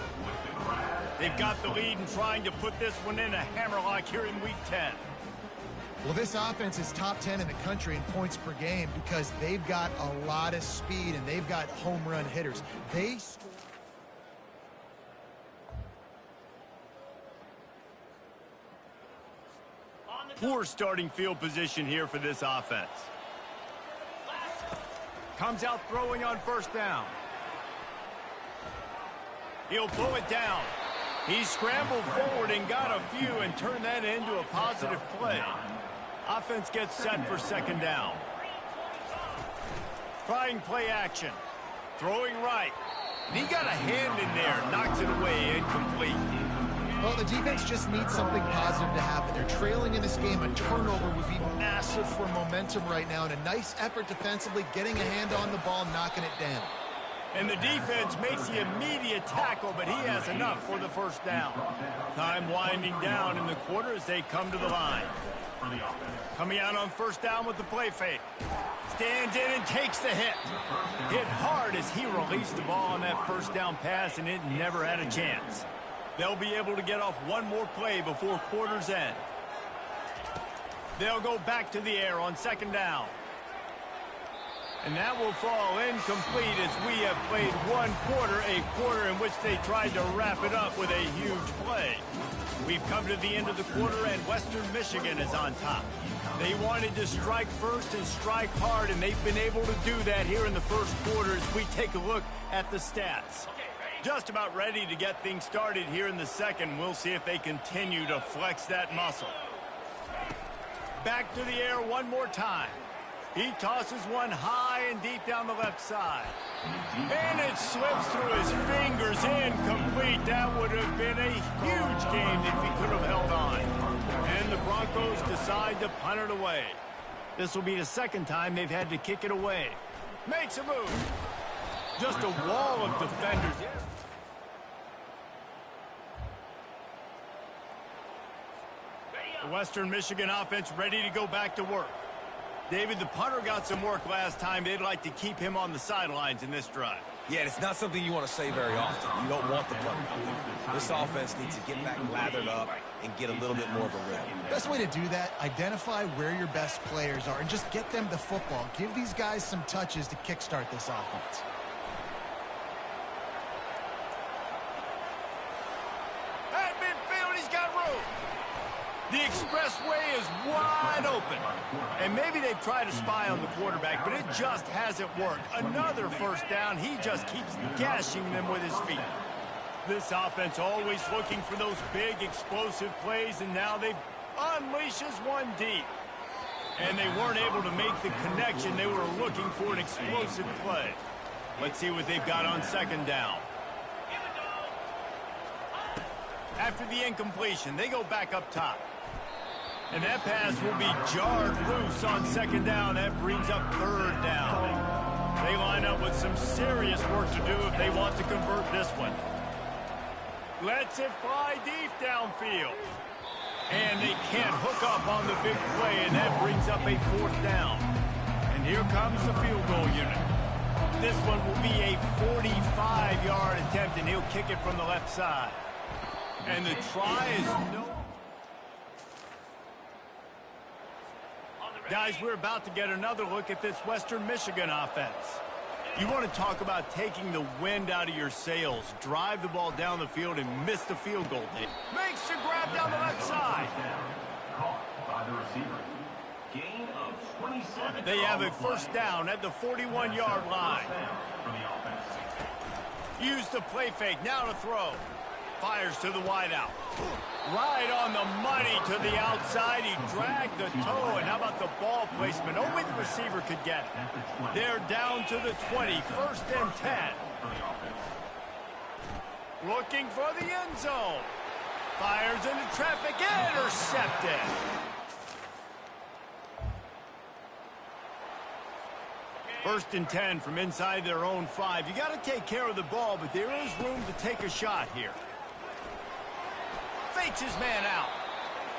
They've got the lead and trying to put this one in a hammerlock here in Week 10. Well, this offense is top 10 in the country in points per game because they've got a lot of speed, and they've got home run hitters. They score. Poor starting field position here for this offense. Comes out throwing on 1st down. He'll pull it down. He scrambled forward and got a few and turned that into a positive play. Offense gets set for second down. Trying play action. Throwing right. And he got a hand in there. Knocks it away. Incomplete. Well, the defense just needs something positive to happen. They're trailing in this game. A turnover would be massive for momentum right now. And a nice effort defensively, getting a hand on the ball, knocking it down. And the defense makes the immediate tackle, but he has enough for the first down. Time winding down in the quarter as they come to the line. Coming out on first down with the play fake. Stands in and takes the hit. Hit hard as he released the ball on that first down pass, and it never had a chance. They'll be able to get off one more play before quarter's end. They'll go back to the air on second down. And that will fall incomplete as we have played one quarter, a quarter in which they tried to wrap it up with a huge play. We've come to the end of the quarter, and Western Michigan is on top. They wanted to strike first and strike hard, and they've been able to do that here in the first quarter as we take a look at the stats. Just about ready to get things started here in the second. We'll see if they continue to flex that muscle. Back to the air one more time. He tosses one high and deep down the left side. And it slips through his fingers, incomplete. That would have been a huge game if he could have held on. And the Broncos decide to punt it away. This will be the second time they've had to kick it away. Makes a move. Just a wall of defenders. The Western Michigan offense ready to go back to work. David, the punter got some work last time. They'd like to keep him on the sidelines in this drive. Yeah, it's not something you want to say very often. You don't want the punter. This offense needs to get back lathered up and get a little bit more of a rhythm. Best way to do that, identify where your best players are and just get them the football. Give these guys some touches to kickstart this offense. At midfield, he's got room. The expressway is wide open. And maybe they've tried to spy on the quarterback, but it just hasn't worked. Another first down. He just keeps gashing them with his feet. This offense always looking for those big explosive plays, and now they unleashes one deep. And they weren't able to make the connection. They were looking for an explosive play. Let's see what they've got on second down. After the incompletion, they go back up top. And that pass will be jarred loose on second down. That brings up third down. They line up with some serious work to do if they want to convert this one. Lets it fly deep downfield. And they can't hook up on the big play, and that brings up a fourth down. And here comes the field goal unit. This one will be a 45-yard attempt, and he'll kick it from the left side. And the try is no... Guys, we're about to get another look at this Western Michigan offense. You want to talk about taking the wind out of your sails. Drive the ball down the field and miss the field goal. Makes the grab down the left side. They have a first down at the 41-yard line. Use the play fake. Now to throw. Fires to the wideout. Right on the money to the outside. He dragged the toe. And how about the ball placement? Only the receiver could get it. They're down to the 20. First and 10. Looking for the end zone. Fires into traffic. Intercepted. First and 10 from inside their own 5. You got to take care of the ball, but there is room to take a shot here. Fakes his man out.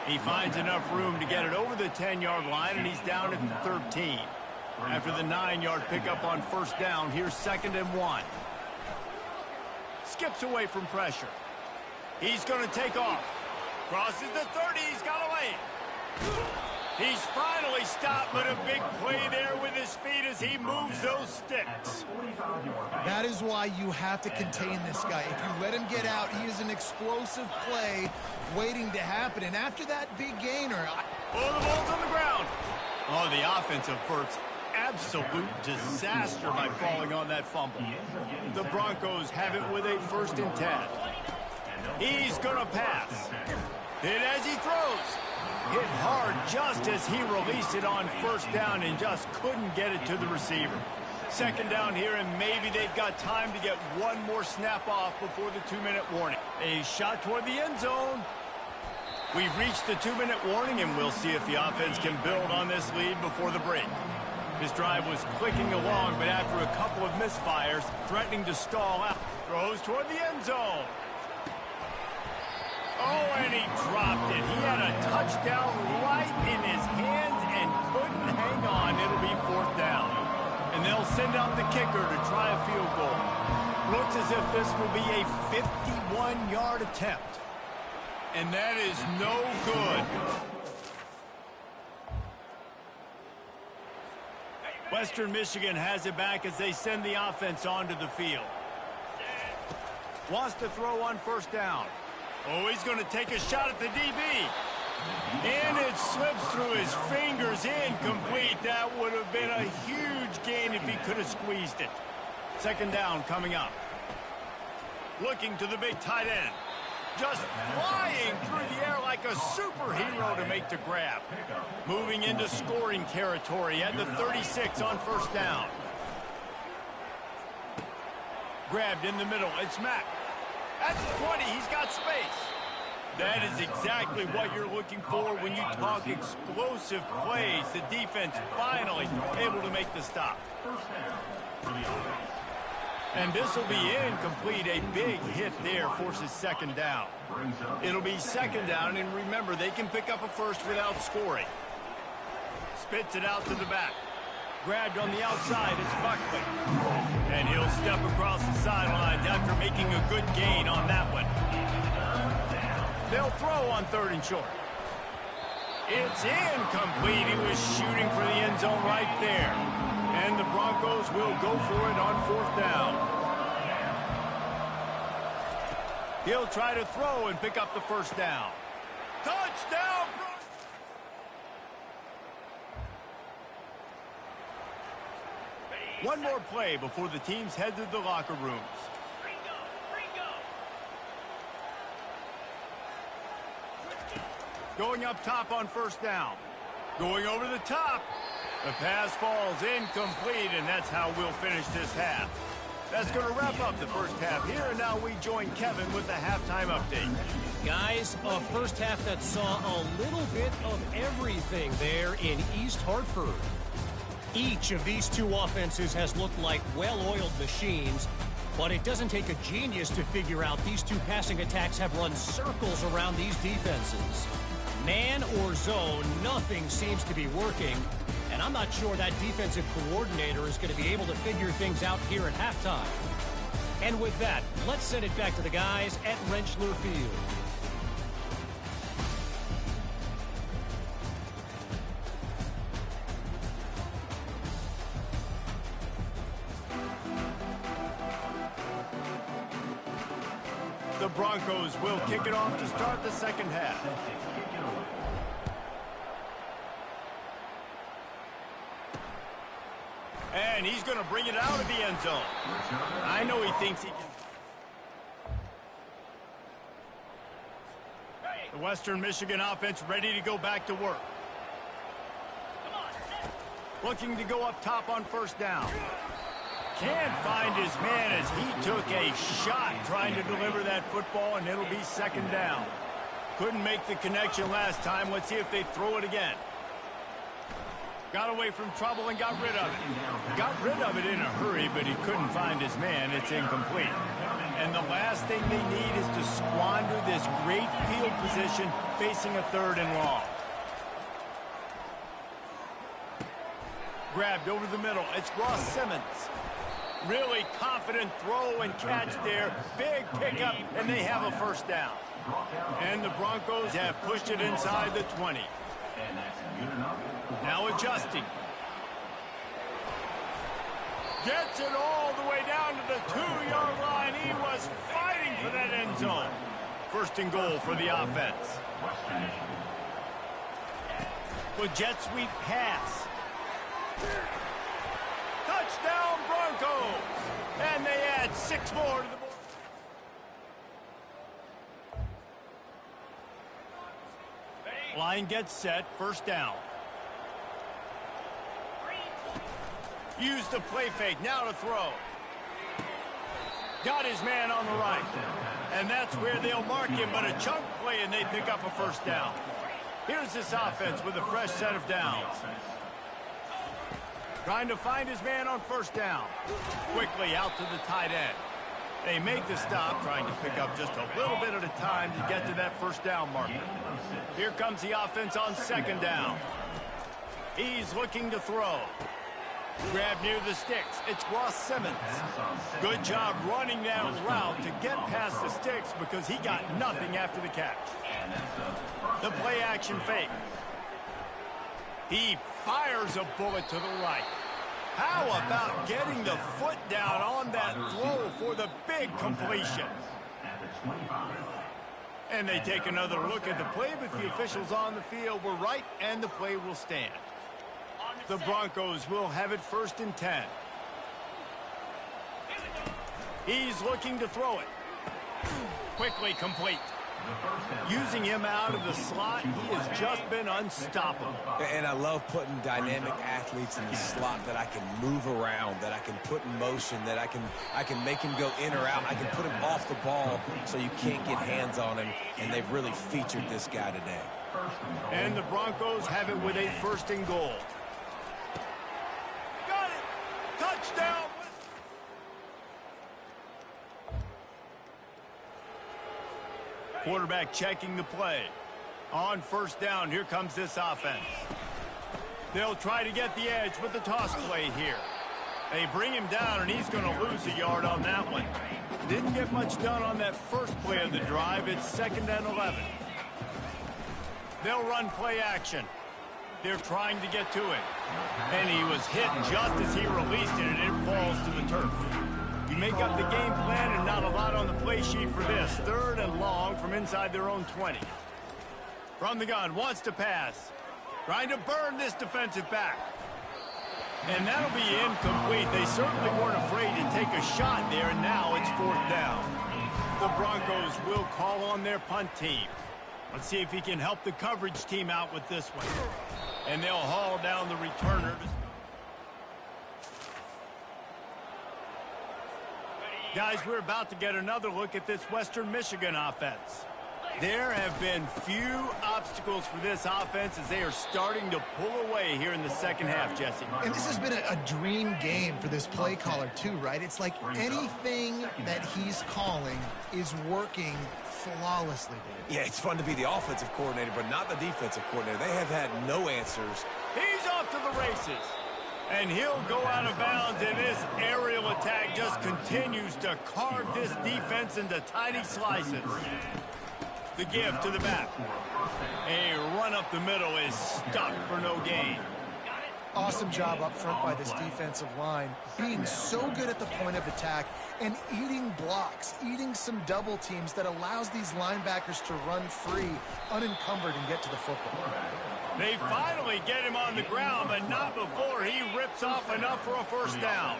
He finds enough room to get it over the 10-yard line, and he's down at the 13. After the 9-yard pickup on first down, here's 2nd and 1. Skips away from pressure. He's going to take off. Crosses the 30. He's got a lane. He's finally stopped, but a big play there with his feet as he moves those sticks. That is why you have to contain this guy. If you let him get out, he is an explosive play waiting to happen. And after that big gainer... Oh, the ball's on the ground. Oh, the offense efforts absolute disaster by falling on that fumble. The Broncos have it with a 1st and 10. He's going to pass. Hit as he throws. Hit hard just as he released it on 1st down and just couldn't get it to the receiver. 2nd down here, and maybe they've got time to get one more snap off before the 2-minute warning. A shot toward the end zone. We've reached the 2-minute warning, and we'll see if the offense can build on this lead before the break. This drive was clicking along, but after a couple of misfires, threatening to stall out. Throws toward the end zone. Oh, and he dropped it. He had a touchdown right in his hands and couldn't hang on. It'll be 4th down. And they'll send out the kicker to try a field goal. Looks as if this will be a 51-yard attempt. And that is no good. Western Michigan has it back as they send the offense onto the field. Wants to throw on 1st down. Oh, he's going to take a shot at the DB. And it slips through his fingers, incomplete. That would have been a huge gain if he could have squeezed it. 2nd down coming up. Looking to the big tight end. Just flying through the air like a superhero to make the grab. Moving into scoring territory at the 36 on 1st down. Grabbed in the middle. It's Mack. At the 20, he's got space. That is exactly what you're looking for when you talk explosive plays. The defense finally able to make the stop. And this will be incomplete. A big hit there forces 2nd down. It'll be 2nd down, and remember, they can pick up a 1st without scoring. Spits it out to the back. Grabbed on the outside, it's Buckley. And he'll step across the sidelines after making a good gain on that one. They'll throw on 3rd and short. It's incomplete. He was shooting for the end zone right there. And the Broncos will go for it on 4th down. He'll try to throw and pick up the 1st down. Touchdown! One more play before the teams head to the locker rooms. Going up top on 1st down. Going over the top. The pass falls incomplete, and that's how we'll finish this half. That's going to wrap up the 1st half here, and now we join Kevin with the halftime update. Guys, a 1st half that saw a little bit of everything there in East Hartford. Each of these two offenses has looked like well-oiled machines, but it doesn't take a genius to figure out these two passing attacks have run circles around these defenses. Man or zone, nothing seems to be working, and I'm not sure that defensive coordinator is going to be able to figure things out here at halftime. And with that, let's send it back to the guys at Rentschler Field. The Broncos will kick it off to start the 2nd half. And he's going to bring it out of the end zone. I know he thinks he can. The Western Michigan offense ready to go back to work. Looking to go up top on 1st down. Can't find his man as he took a shot trying to deliver that football, and it'll be 2nd down. Couldn't make the connection last time. Let's see if they throw it again. Got away from trouble and got rid of it. Got rid of it in a hurry, but he couldn't find his man. It's incomplete. And the last thing they need is to squander this great field position facing a 3rd and long. Grabbed over the middle. It's Ross Simmons. Really confident throw and catch there. Big pickup, and they have a 1st down. And the Broncos have pushed it inside the 20. Now adjusting. Gets it all the way down to the 2-yard line. He was fighting for that end zone. 1st and goal for the offense. With jet sweep pass. Touchdown Broncos! And they add 6 more to the board. Line gets set, first down. Use the play fake, now to throw. Got his man on the right. And that's where they'll mark him, but a chunk play and they pick up a first down. Here's this offense with a fresh set of downs. Trying to find his man on first down. Quickly out to the tight end. They make the stop, trying to pick up just a little bit at a time to get to that first down marker. Here comes the offense on second down. He's looking to throw. Grab near the sticks. It's Ross Simmons. Good job running that route to get past the sticks because he got nothing after the catch. The play action fake. He fires a bullet to the right. How about getting the foot down on that throw for the big completion? And they take another look at the play, but the officials on the field were right, and the play will stand. The Broncos will have it first and 10. He's looking to throw it. Quickly complete. Using him out of the slot, he has just been unstoppable. And I love putting dynamic athletes in the slot that I can move around, that I can put in motion, that I can make him go in or out. I can put him off the ball so you can't get hands on him, and they've really featured this guy today. And the Broncos have it with a first and goal. Got it! Touchdown! Quarterback checking the play. On first down, here comes this offense. They'll try to get the edge with the toss play here. They bring him down, and he's going to lose a yard on that one. Didn't get much done on that first play of the drive. It's second and 11. They'll run play action. They're trying to get to it. And he was hit just as he released it, and it falls to the turf. You make up the game plan and not a lot on the play sheet for this. Third and long from inside their own 20. From the gun, wants to pass. Trying to burn this defensive back. And that'll be incomplete. They certainly weren't afraid to take a shot there, and now it's fourth down. The Broncos will call on their punt team. Let's see if he can help the coverage team out with this one. And they'll haul down the returner. Guys, we're about to get another look at this Western Michigan offense. There have been few obstacles for this offense as they are starting to pull away here in the second half, Jesse. And this has been a dream game for this play caller too, right? It's like anything that he's calling is working flawlessly. Yeah, it's fun to be the offensive coordinator, but not the defensive coordinator. They have had no answers. He's off to the races. And he'll go out of bounds, and this aerial attack just continues to carve this defense into tiny slices. The give to the back. A run up the middle is stuffed for no gain. Awesome job up front by this defensive line, being so good at the point of attack and eating blocks, eating some double teams that allows these linebackers to run free, unencumbered, and get to the football. They finally get him on the ground, but not before he rips off enough for a first down.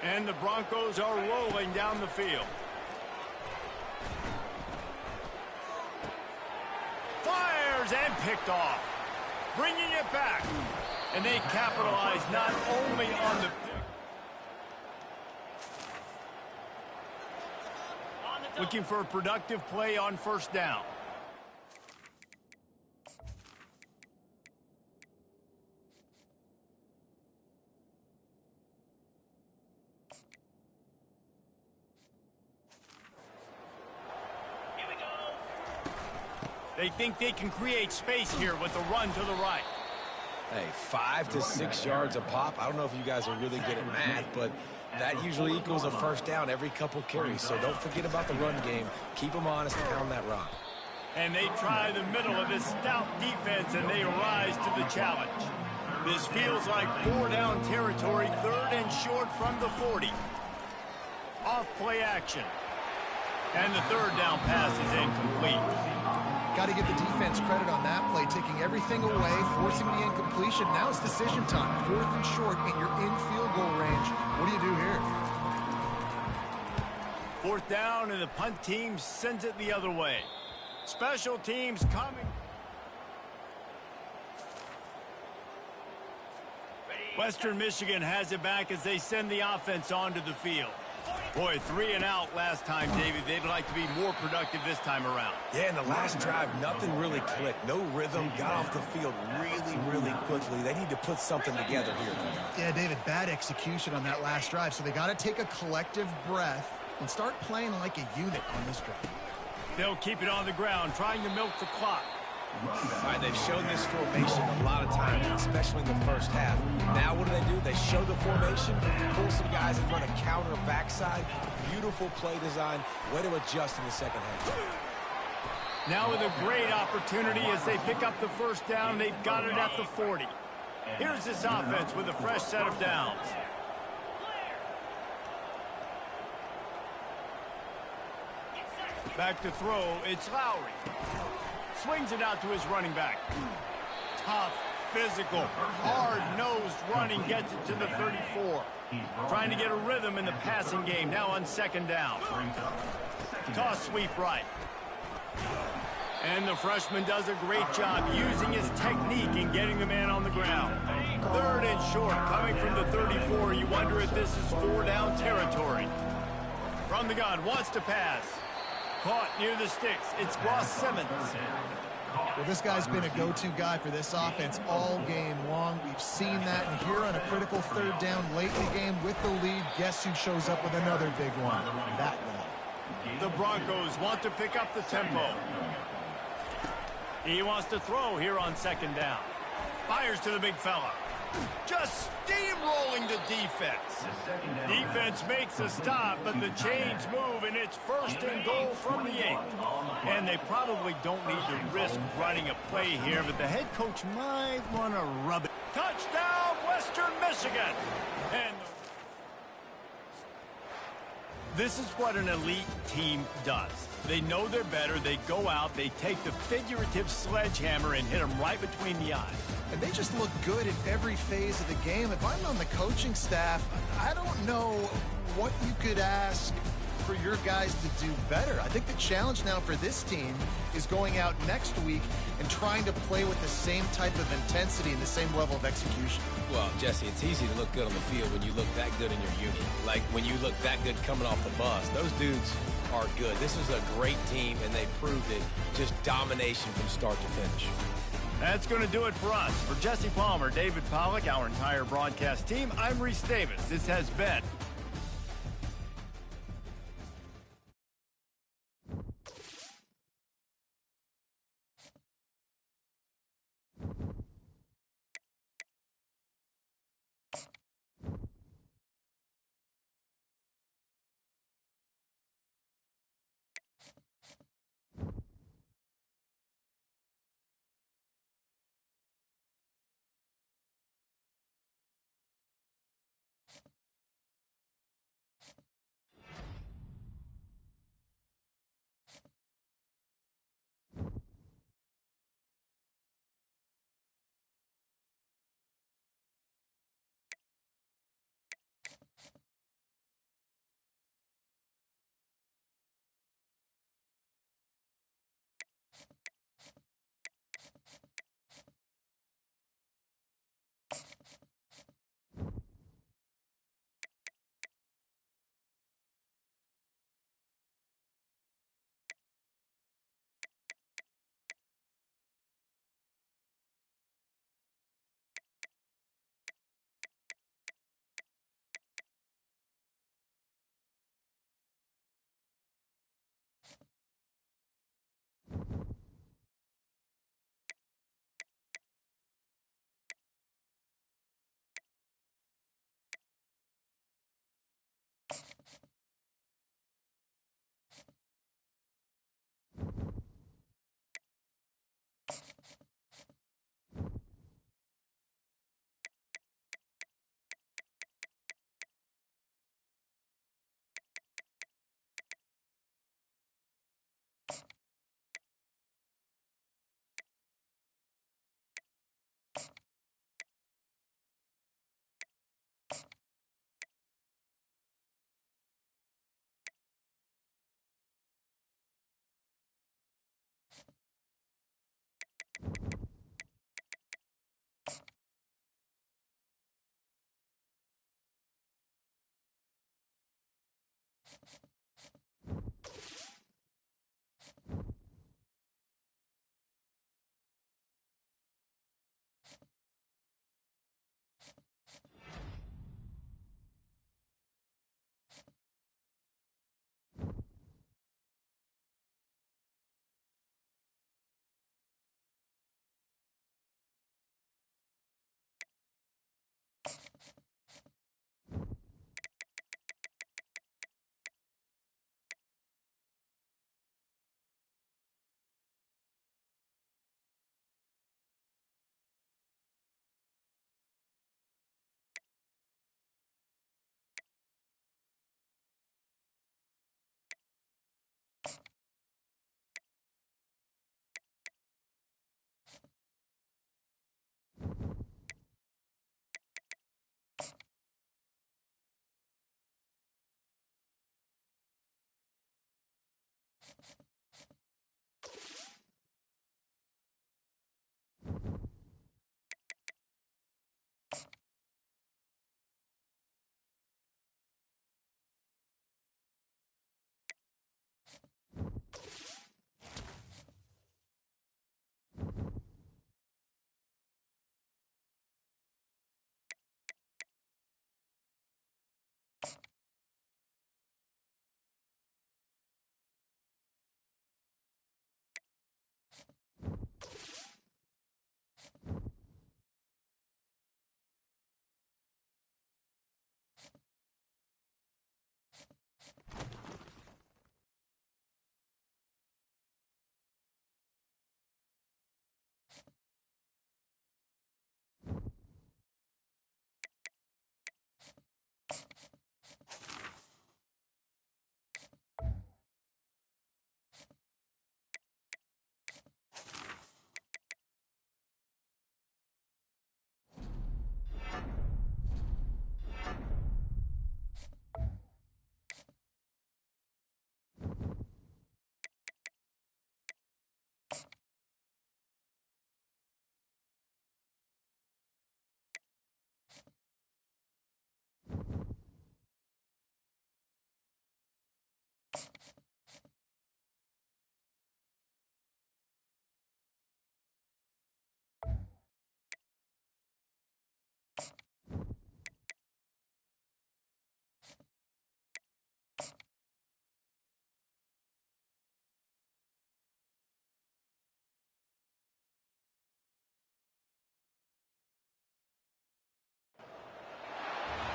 And the Broncos are rolling down the field. Fires and picked off. Bringing it back. And they capitalize not only on the pick. Looking for a productive play on first down. They think they can create space here with the run to the right. Hey, 5 to 6 yards a pop. I don't know if you guys are really good at math, but that usually equals a first down every couple carries. So don't forget about the run game. Keep them honest and pound that rock. And they try the middle of this stout defense, and they rise to the challenge. This feels like 4-down territory, third and short from the 40. Off play action. And the third down pass is incomplete. Got to give the defense credit on that play, taking everything away, forcing the incompletion. Now it's decision time. 4th and short, and you're in field goal range. What do you do here? 4th down, and the punt team sends it the other way. Special teams coming. Western Michigan has it back as they send the offense onto the field. Boy, 3 and out last time, David. They'd like to be more productive this time around. Yeah, in the last drive, nothing really clicked. No rhythm, got off the field really quickly. They need to put something together here. Yeah, David, bad execution on that last drive, so they got to take a collective breath and start playing like a unit on this drive. They'll keep it on the ground, trying to milk the clock. All right, they've shown this formation a lot of times, especially in the first half. Now what do? They show the formation, pull some guys and run a counter backside. Beautiful play design. Way to adjust in the second half. Now with a great opportunity as they pick up the 1st down. They've got it at the 40. Here's this offense with a fresh set of downs. Back to throw, it's Lowry. Swings it out to his running back. Tough, physical, hard-nosed running gets it to the 34. Trying to get a rhythm in the passing game, now on 2nd down. Toss sweep right. And the freshman does a great job using his technique and getting the man on the ground. 3rd and short, coming from the 34. You wonder if this is 4-down territory. From the gun, wants to pass. Caught near the sticks. It's Ross Simmons. Well, this guy's been a go-to guy for this offense all game long. We've seen that, and here on a critical 3rd down late in the game with the lead, guess who shows up with another big one? That guy. The Broncos want to pick up the tempo. He wants to throw here on 2nd down. Fires to the big fella. Just steamrolling the defense. Defense makes a stop, but the chains move, and it's 1st and goal from the 8. And they probably don't need to risk running a play here, but the head coach might want to rub it. Touchdown, Western Michigan! And this is what an elite team does. They know they're better. They go out. They take the figurative sledgehammer and hit them right between the eyes. And they just look good in every phase of the game. If I'm on the coaching staff, I don't know what you could ask for your guys to do better. I think the challenge now for this team is going out next week and trying to play with the same type of intensity and the same level of execution. Well, Jesse, it's easy to look good on the field when you look that good in your unit. Like when you look that good coming off the bus. Those dudes are good. This is a great team, and they proved it. Just domination from start to finish. That's going to do it for us. For Jesse Palmer, David Pollack, our entire broadcast team, I'm Reese Davis. This has been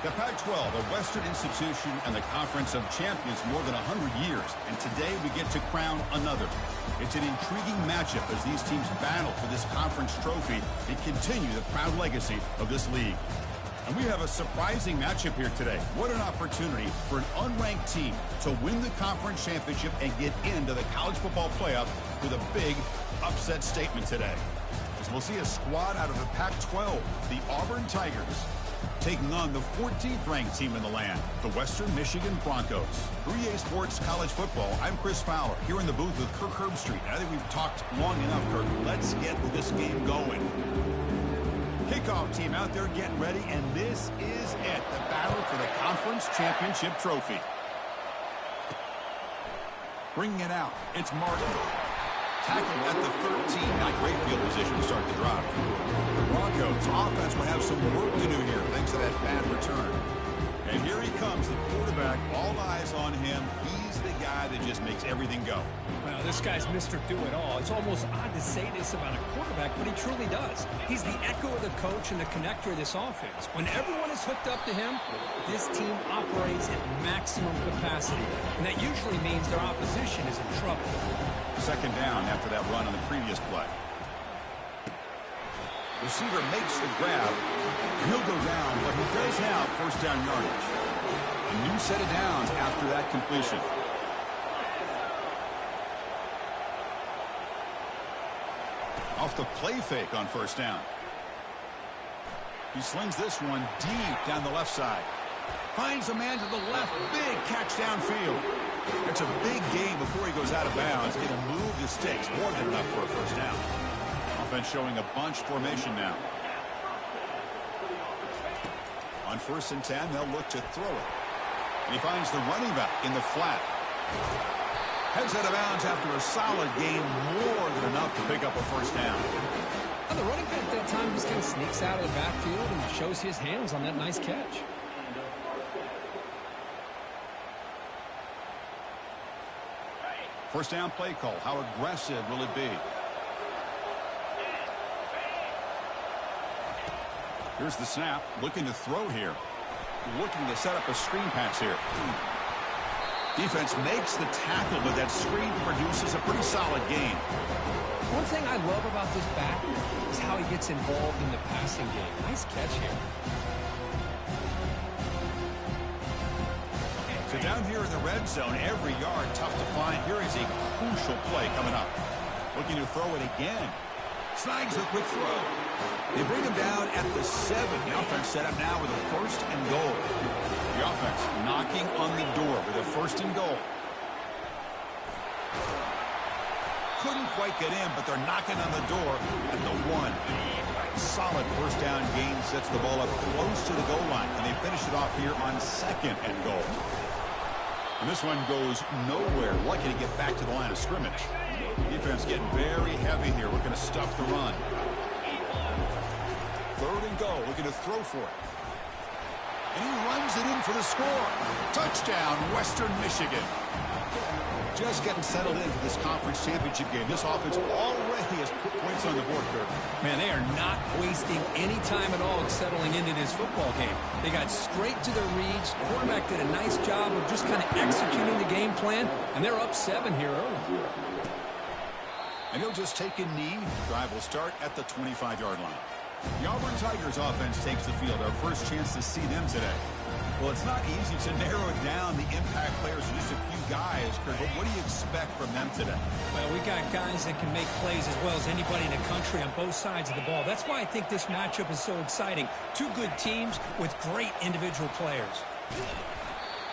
The Pac-12, a Western institution and the Conference of Champions more than 100 years. And today we get to crown another. It's an intriguing matchup as these teams battle for this conference trophy and continue the proud legacy of this league. And we have a surprising matchup here today. What an opportunity for an unranked team to win the conference championship and get into the college football playoff with a big upset statement today. As we'll see a squad out of the Pac-12, the Auburn Tigers, taking on the 14th ranked team in the land, the Western Michigan Broncos. For EA Sports College Football, I'm Chris Fowler, here in the booth with Kirk Herbstreit. I think we've talked long enough, Kirk. Let's get this game going. Kickoff team out there getting ready, and this is it, the battle for the conference championship trophy. Bringing it out, it's Martin. Tackled at the 13, not great field position to start the drive. The Broncos offense will have some work to do here thanks to that bad return. And here he comes, the quarterback, all eyes on him. He's the guy that just makes everything go. Well, this guy's Mr. Do-It-All. It's almost odd to say this about a quarterback, but he truly does. He's the echo of the coach and the connector of this offense. When everyone is hooked up to him, this team operates at maximum capacity, and that usually means their opposition is in trouble. Second down after that run on the previous play. Receiver makes the grab. He'll go down, but he does have first down yardage. A new set of downs after that completion. Off the play fake on first down. He slings this one deep down the left side. Finds a man to the left. Big catch downfield. It's a big gain before he goes out of bounds. It'll move the sticks. More than enough for a first down. Offense showing a bunch formation now. On 1st and 10, they'll look to throw it. And he finds the running back in the flat. Heads out of bounds after a solid gain, more than enough to pick up a first down. And the running back that time just kind of sneaks out of the backfield and shows his hands on that nice catch. First down play call. How aggressive will it be? Here's the snap. Looking to throw here. Looking to set up a screen pass here. Defense makes the tackle, but that screen produces a pretty solid gain. One thing I love about this back is how he gets involved in the passing game. Nice catch here. So down here in the red zone, every yard tough to find. Here is a crucial play coming up. Looking to throw it again. Snags a quick throw. They bring him down at the 7. The offense set up now with a first and goal. The offense knocking on the door with a first and goal. Couldn't quite get in, but they're knocking on the door at the 1. Solid first down gain sets the ball up close to the goal line, and they finish it off here on second and goal. And this one goes nowhere. Lucky to get back to the line of scrimmage. Defense getting very heavy here, looking to stuff the run. Third and goal, looking to throw for it. And he runs it in for the score. Touchdown, Western Michigan. Just getting settled in for this conference championship game. This offense already has put points on the board, Kirk. Man, they are not wasting any time at all settling into this football game. They got straight to their reads. Quarterback did a nice job of just kind of executing the game plan, and they're up 7 here early. And he'll just take a knee. Drive will start at the 25-yard line. The Auburn Tigers offense takes the field. Our first chance to see them today. Well, it's not easy to narrow it down. The impact players are just a few guys, Kurt, but what do you expect from them today? Well, we got guys that can make plays as well as anybody in the country on both sides of the ball. That's why I think this matchup is so exciting. Two good teams with great individual players.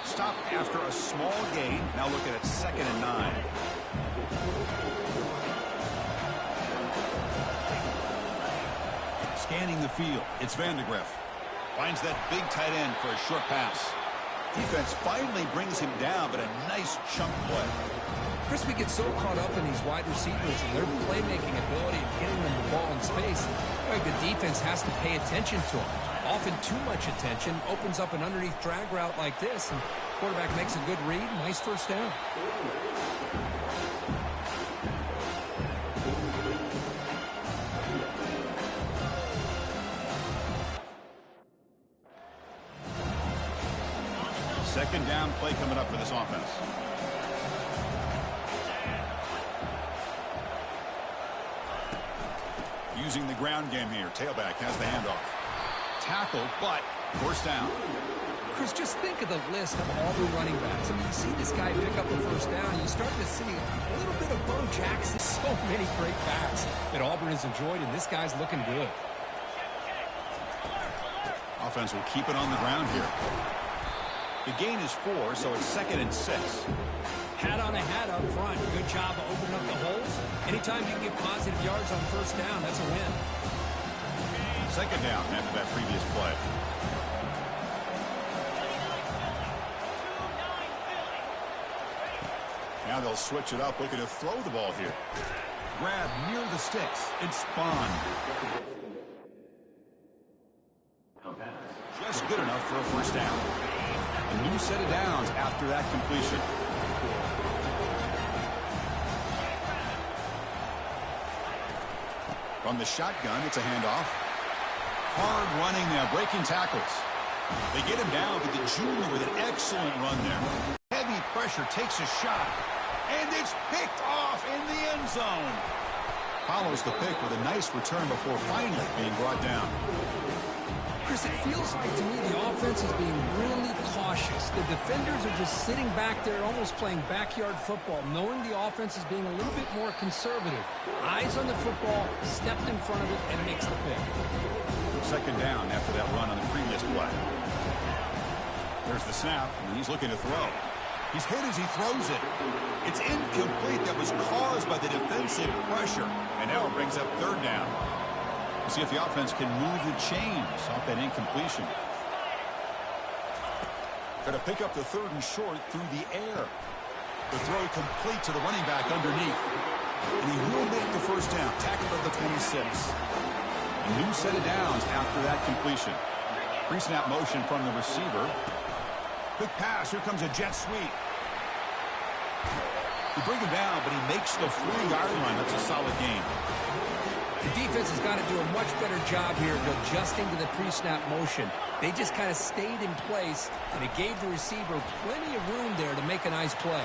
Stop after a small gain. Now looking at 2nd and 9. Scanning the field. It's Vandegrift. Finds that big tight end for a short pass. Defense finally brings him down, but a nice chunk play. Chris, we get so caught up in these wide receivers and their playmaking ability and getting them the ball in space. Like the defense has to pay attention to them. Often too much attention opens up an underneath drag route like this, and quarterback makes a good read. Nice first down. Second down play coming up for this offense. Using the ground game here. Tailback has the handoff. Tackle, but first down. Chris, just think of the list of all the running backs. I mean, you see this guy pick up the first down, you start to see a little bit of Bo Jackson. So many great backs that Auburn has enjoyed, and this guy's looking good. Offense will keep it on the ground here. The gain is 4, so it's 2nd and 6. Hat on a hat up front. Good job of opening up the holes. Anytime you can get positive yards on first down, that's a win. Second down after that previous play. Now they'll switch it up, looking to throw the ball here. Grab near the sticks. It's Bond. Just good enough for a first down. A new set of downs after that completion. From the shotgun, it's a handoff. Hard running now, breaking tackles. They get him down, but the junior with an excellent run there. Heavy pressure, takes a shot, and it's picked off in the end zone. Follows the pick with a nice return before finally being brought down. Chris, it feels like to me the offense is being really cautious. The defenders are just sitting back there almost playing backyard football, knowing the offense is being a little bit more conservative. Eyes on the football, stepped in front of it, and makes the pick. Second down after that run on the previous play. There's the snap, and he's looking to throw. He's hit as he throws it. It's incomplete. That was caused by the defensive pressure, and now it brings up third down. We'll see if the offense can move the chains off that incompletion. Going to pick up the 3rd and short through the air. The throw complete to the running back underneath. And he will make the first down. Tackled at the 26. A new set of downs after that completion. Pre-snap motion from the receiver. Quick pass. Here comes a jet sweep. They bring him down, but he makes the 40-yard line. That's a solid game. The defense has got to do a much better job here of adjusting to the pre-snap motion. They just kind of stayed in place, and it gave the receiver plenty of room there to make a nice play.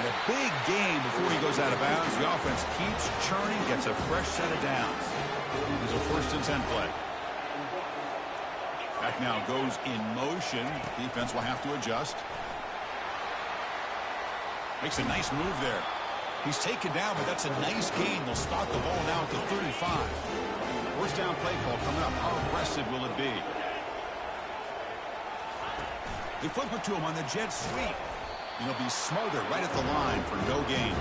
And a big game before he goes out of bounds. The offense keeps churning, gets a fresh set of downs. There's a 1st and 10 play. Back now goes in motion. Defense will have to adjust. Makes a nice move there. He's taken down, but that's a nice gain. They'll start the ball now at the 35. 1st down play call coming up. How aggressive will it be? They flip it to him on the jet sweep. And he'll be smothered right at the line for no gain.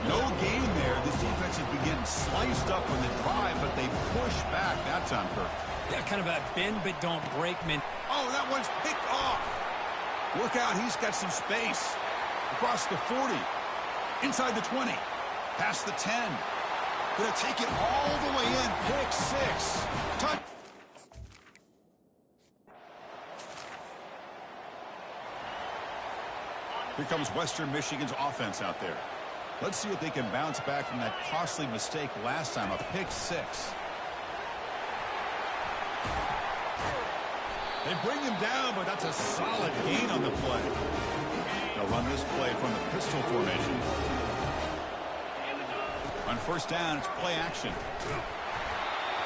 No gain there. This defense has been getting sliced up on the drive, but they push back that time, Kirk. Yeah, kind of a bend but don't break man. Oh, that one's picked off. Look out, he's got some space. Across the 40. Inside the 20. Past the 10. Gonna take it all the way in. Pick 6. Touch. Here comes Western Michigan's offense out there. Let's see if they can bounce back from that costly mistake last time, a pick 6. They bring him down, but that's a solid gain on the play. They'll run this play from the pistol formation. On 1st down, it's play action.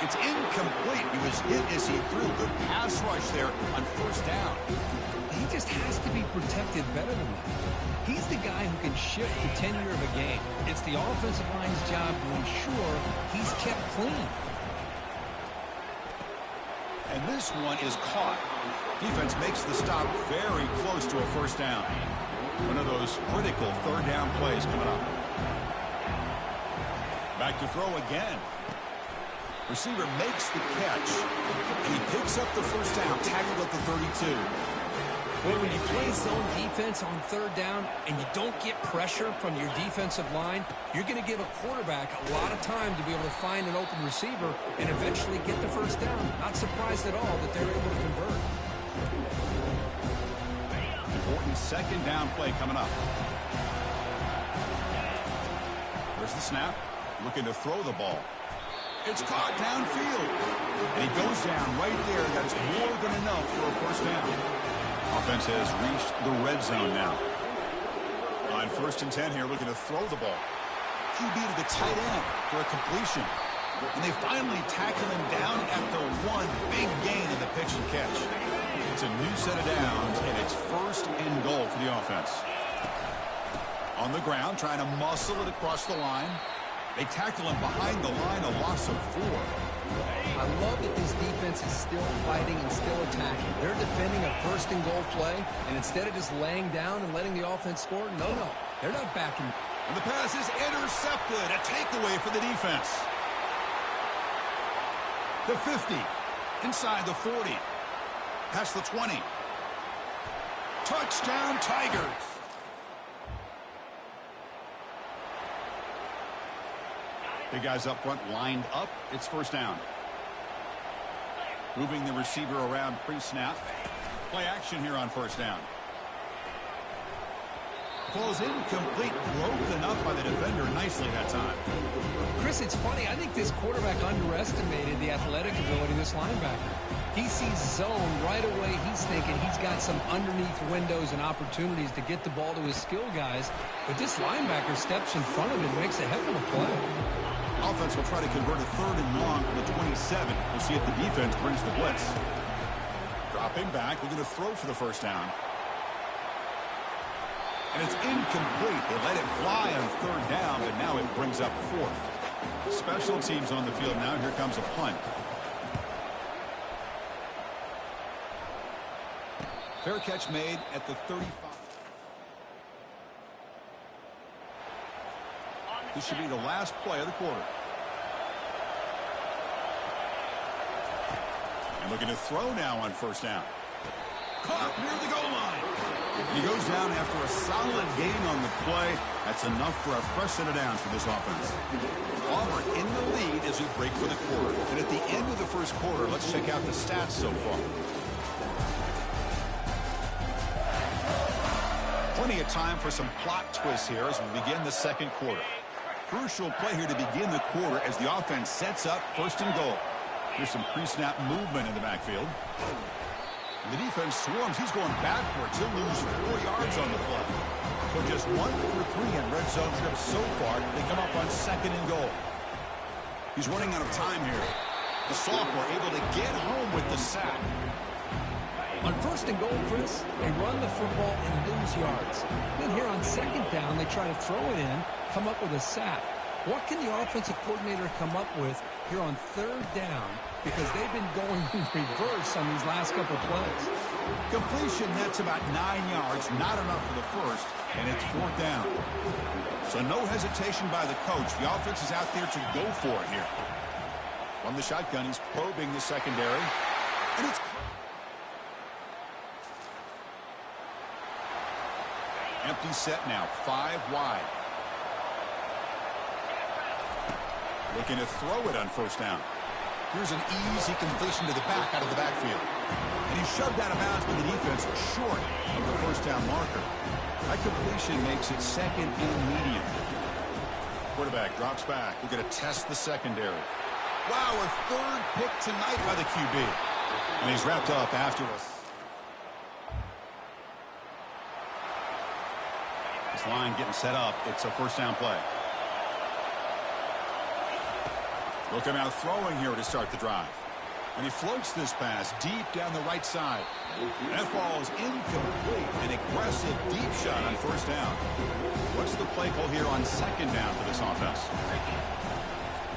It's incomplete. He was hit as he threw. Good pass rush there on 1st down. He just has to be protected better than that. He's the guy who can shift the tenure of a game. It's the offensive line's job to ensure he's kept clean. And this one is caught. Defense makes the stop very close to a 1st down. One of those critical 3rd down plays coming up. Back to throw again. Receiver makes the catch, and he picks up the 1st down, tackled at the 32. Well, when you play zone defense on 3rd down and you don't get pressure from your defensive line, you're going to give a quarterback a lot of time to be able to find an open receiver and eventually get the 1st down. Not surprised at all that they're able to convert. Important 2nd down play coming up. There's the snap. Looking to throw the ball. It's caught downfield. And he goes down right there. That's more than enough for a 1st down. Offense has reached the red zone now. On 1st and 10 here, looking to throw the ball. QB to the tight end for a completion. And they finally tackle him down at the 1. Big gain in the pitch and catch. It's a new set of downs, and it's 1st and goal for the offense. On the ground, trying to muscle it across the line. They tackle him behind the line, a loss of 4. I love that this defense is still fighting and still attacking. They're defending a 1st and goal play, and instead of just laying down and letting the offense score, no, they're not backing. And the pass is intercepted. A takeaway for the defense. The 50. Inside the 40. Past the 20. Touchdown, Tigers. Big guys up front lined up. It's 1st down. Moving the receiver around pre-snap. Play action here on 1st down. Falls incomplete. Broken up by the defender nicely that time. Chris, it's funny. I think this quarterback underestimated the athletic ability of this linebacker. He sees zone right away. He's thinking he's got some underneath windows and opportunities to get the ball to his skill guys. But this linebacker steps in front of him and makes a heck of a play. Offense will try to convert a 3rd and long from the 27. We'll see if the defense brings the blitz. Dropping back. We're going to throw for the 1st down. And it's incomplete. They let it fly on 3rd down, but now it brings up 4th. Special teams on the field now. Here comes a punt. Fair catch made at the 35. This should be the last play of the quarter. And looking to throw now on 1st down. caught near the goal line. He goes down after a solid gain on the play. That's enough for a fresh set of downs for this offense. Auburn in the lead as we break for the quarter. And at the end of the first quarter, let's check out the stats so far. Plenty of time for some plot twists here as we begin the second quarter. Crucial play here to begin the quarter as the offense sets up first and goal. Here's some pre-snap movement in the backfield. And the defense swarms. He's going backwards. He'll lose 4 yards on the play. So just 1 for 3 in red zone trips so far. They come up on second and goal. He's running out of time here. The sophomore able to get home with the sack. On first and goal, Chris, they run the football and lose yards. Then here on second down, they try to throw it in, come up with a sack. What can the offensive coordinator come up with here on third down? Because they've been going in reverse on these last couple plays. Completion, that's about 9 yards. Not enough for the first, and it's fourth down. So no hesitation by the coach. The offense is out there to go for it here. From the shotgun, he's probing the secondary. And it's empty set now, 5 wide. Looking to throw it on first down. Here's an easy completion to the back out of the backfield. And he's shoved out of bounds by the defense short of the first down marker. That completion makes it second and medium. Quarterback drops back. We're going to test the secondary. Wow, a third pick tonight by the QB. And he's wrapped up after us. This line getting set up. It's a first down play. Looking out throwing here to start the drive. And he floats this pass deep down the right side. That ball is incomplete. An aggressive deep shot on first down. What's the play call here on second down for this offense?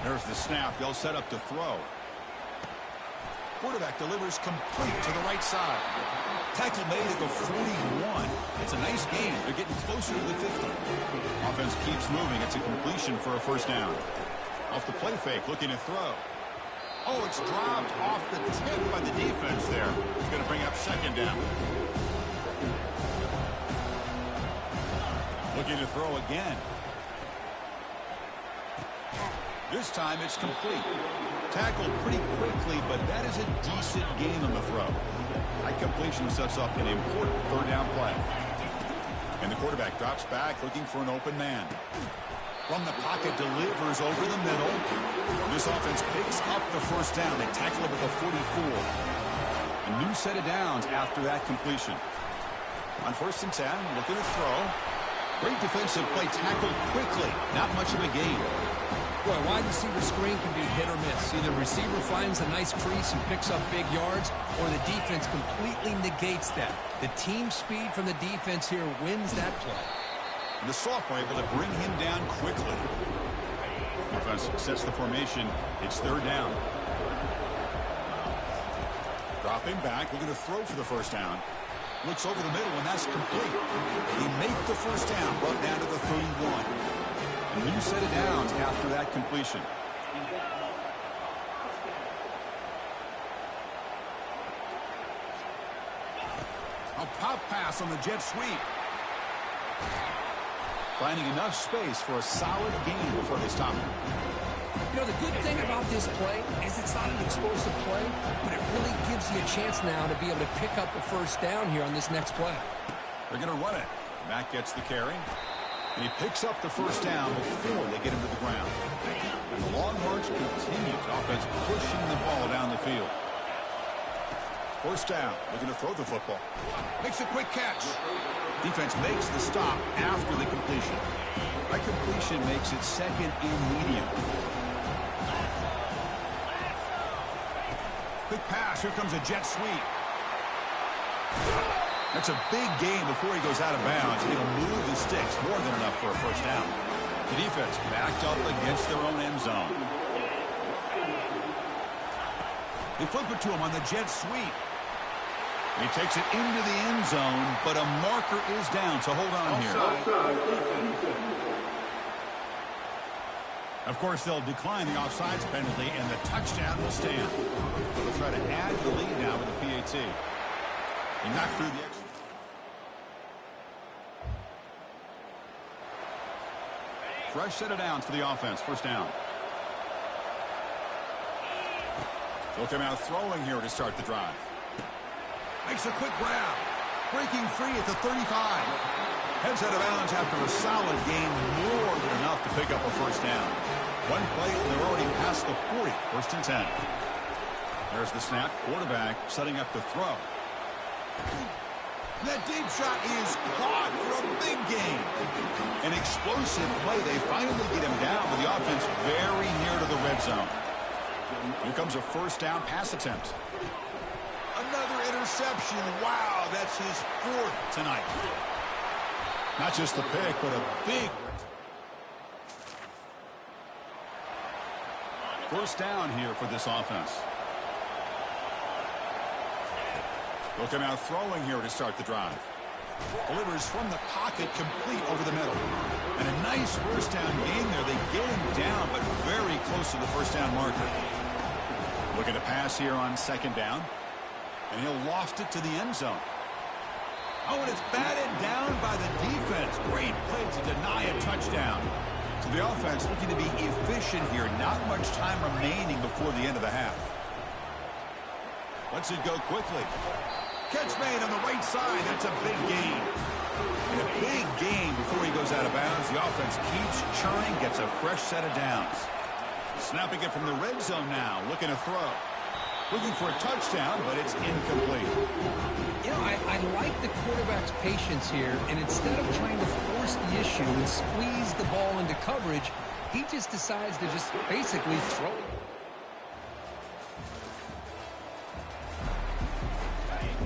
There's the snap. They'll set up to throw. Quarterback delivers complete to the right side. Tackle made at the 41. It's a nice gain. They're getting closer to the 50. Offense keeps moving. It's a completion for a first down. Off the play fake, looking to throw. Oh, it's dropped off the tip by the defense there. It's going to bring up second down. Looking to throw again. This time it's complete. Tackled pretty quickly, but that is a decent gain on the throw. High completion sets up an important third down play. And the quarterback drops back looking for an open man. From the pocket, delivers over the middle. This offense picks up the first down. They tackle it with a 44. A new set of downs after that completion. On first and 10, looking to throw. Great defensive play, tackled quickly. Not much of a gain. Boy, wide receiver screen can be hit or miss. Either receiver finds a nice crease and picks up big yards, or the defense completely negates that. The team speed from the defense here wins that play. The sophomore able to bring him down quickly. Offense sets the formation. It's third down. Dropping back. We're going to throw for the first down. Looks over the middle, and that's complete. They make the first down, brought down to the 31. A new set of downs after that completion. A pop pass on the jet sweep. Finding enough space for a solid gain before they stop him. You know, the good thing about this play is it's not an explosive play, but it really gives you a chance now to be able to pick up the first down here on this next play. They're going to run it. Mack gets the carry. And he picks up the first down before they get him to the ground. And the long march continues. Offense pushing the ball down the field. First down. Looking to throw the football. Makes a quick catch. Defense makes the stop after the completion. That completion makes it second and medium. Quick pass. Here comes a jet sweep. That's a big gain before he goes out of bounds. He'll move the sticks. More than enough for a first down. The defense backed up against their own end zone. They flip it to him on the jet sweep. He takes it into the end zone, but a marker is down, so hold on here. Of course, they'll decline the offsides penalty, and the touchdown will stand. They'll try to add the lead now with the PAT. He knocked through the extra. Fresh set of downs for the offense. First down. They'll come out throwing here to start the drive. Makes a quick grab. Breaking free at the 35. Heads out of bounds after a solid game. More than enough to pick up a first down. One play, and they're already past the 40. First and 10. There's the snap. Quarterback setting up to throw. That deep shot is caught for a big gain. An explosive play. They finally get him down with the offense very near to the red zone. Here comes a first down pass attempt. Another interception. Wow, that's his 4th tonight. Not just the pick, but a big... First down here for this offense. They'll come out throwing here to start the drive. Delivers from the pocket, complete over the middle. And a nice first down gain there. They get him down, but very close to the first down marker. Looking to pass here on second down. And he'll loft it to the end zone. Oh, and it's batted down by the defense. Great play to deny a touchdown. So the offense looking to be efficient here. Not much time remaining before the end of the half. Lets it go quickly. Catch made on the right side. That's a big gain. And a big gain before he goes out of bounds. The offense keeps churning, gets a fresh set of downs. Snapping it from the red zone now. Looking to throw. Looking for a touchdown, but it's incomplete. You know, I like the quarterback's patience here, and instead of trying to force the issue and squeeze the ball into coverage, he just decides to just basically throw it.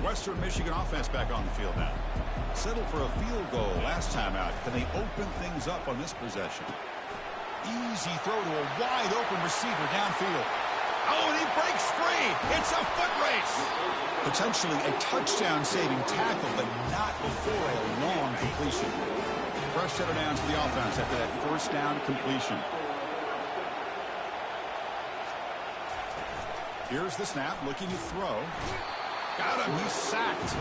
Western Michigan offense back on the field now. Settled for a field goal last time out. Can they open things up on this possession? Easy throw to a wide open receiver downfield. Oh, and he breaks free. It's a foot race. Potentially a touchdown-saving tackle, but not before a long completion. Fresh set of downs for the offense after that first down completion. Here's the snap, looking to throw. Got him. He's sacked.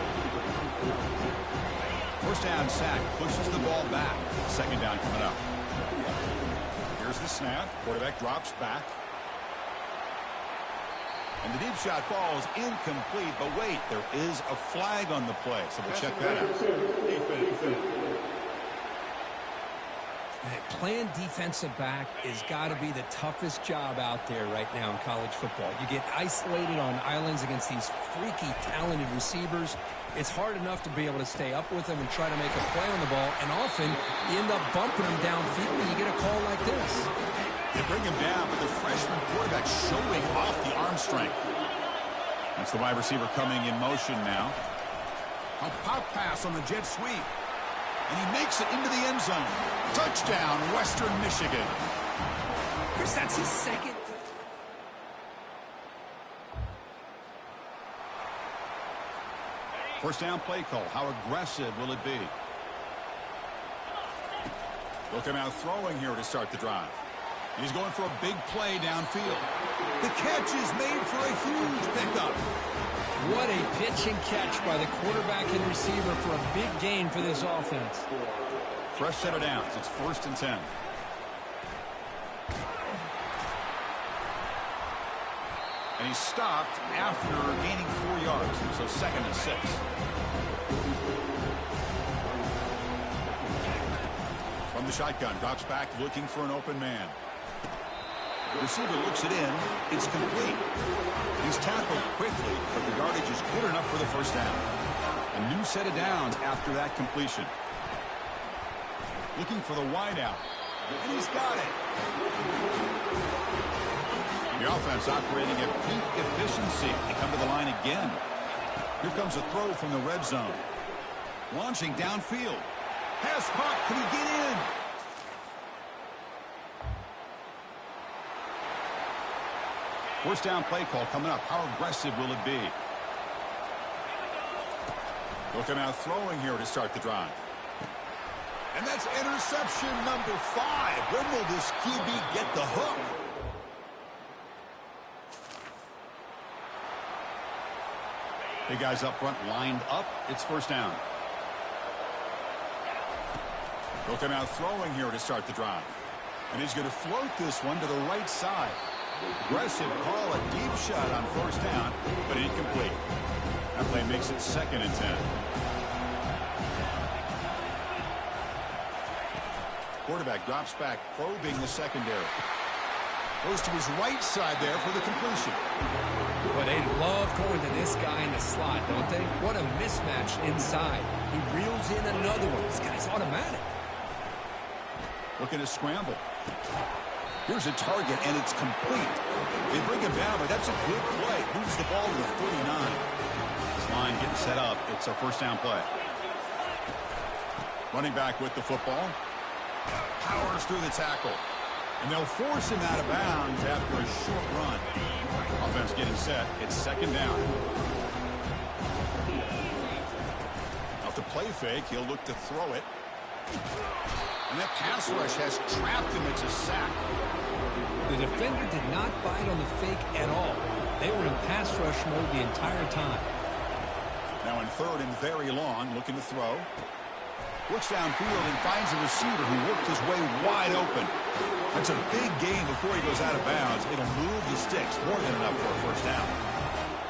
First down sack. Pushes the ball back. Second down coming up. Here's the snap. Quarterback drops back. And the deep shot falls incomplete. But wait, there is a flag on the play. So we'll check that out. Playing defensive back has got to be the toughest job out there right now in college football. You get isolated on islands against these freaky, talented receivers. It's hard enough to be able to stay up with them and try to make a play on the ball, and often you end up bumping them downfield and you get a call like this. They bring him down, but the freshman quarterback showing off the arm strength. That's the wide receiver coming in motion now. A pop pass on the jet sweep. And he makes it into the end zone. Touchdown, Western Michigan. Chris, that's his second. First down play call. How aggressive will it be? They'll come out throwing here to start the drive. He's going for a big play downfield. The catch is made for a huge pickup. What a pitch and catch by the quarterback and receiver for a big gain for this offense. Fresh set of downs. It's first and 10. And he stopped after gaining 4 yards. So second and 6. From the shotgun, drops back looking for an open man. The receiver looks it in. It's complete. He's tackled quickly, but the yardage is good enough for the first down. A new set of downs after that completion. Looking for the wideout. And he's got it. The offense operating at peak efficiency. They come to the line again. Here comes a throw from the red zone. Launching downfield. Pass caught. Can he get in? First down play call coming up. How aggressive will it be? They'll come out throwing here to start the drive. And that's interception number 5. When will this QB get the hook? The guys up front lined up. It's first down. They'll come out throwing here to start the drive. And he's going to float this one to the right side. Aggressive call, a deep shot on first down, but incomplete. That play makes it 2nd and 10. Quarterback drops back, probing the secondary. Goes to his right side there for the completion. Well, they love going to this guy in the slot, don't they? What a mismatch inside. He reels in another one. This guy's automatic. Looking to scramble. Here's a target, and it's complete. They bring him down, but that's a good play. Moves the ball to the 39. This line getting set up. It's a first down play. Running back with the football. Powers through the tackle. And they'll force him out of bounds after a short run. Offense getting set. It's 2nd down. Off the play fake, he'll look to throw it. And that pass rush has trapped him. It's a sack. The defender did not bite on the fake at all. They were in pass rush mode the entire time. Now in 3rd and very long, looking to throw. Looks downfield and finds a receiver who worked his way wide open. That's a big gain before he goes out of bounds. It'll move the sticks, more than enough for a first down.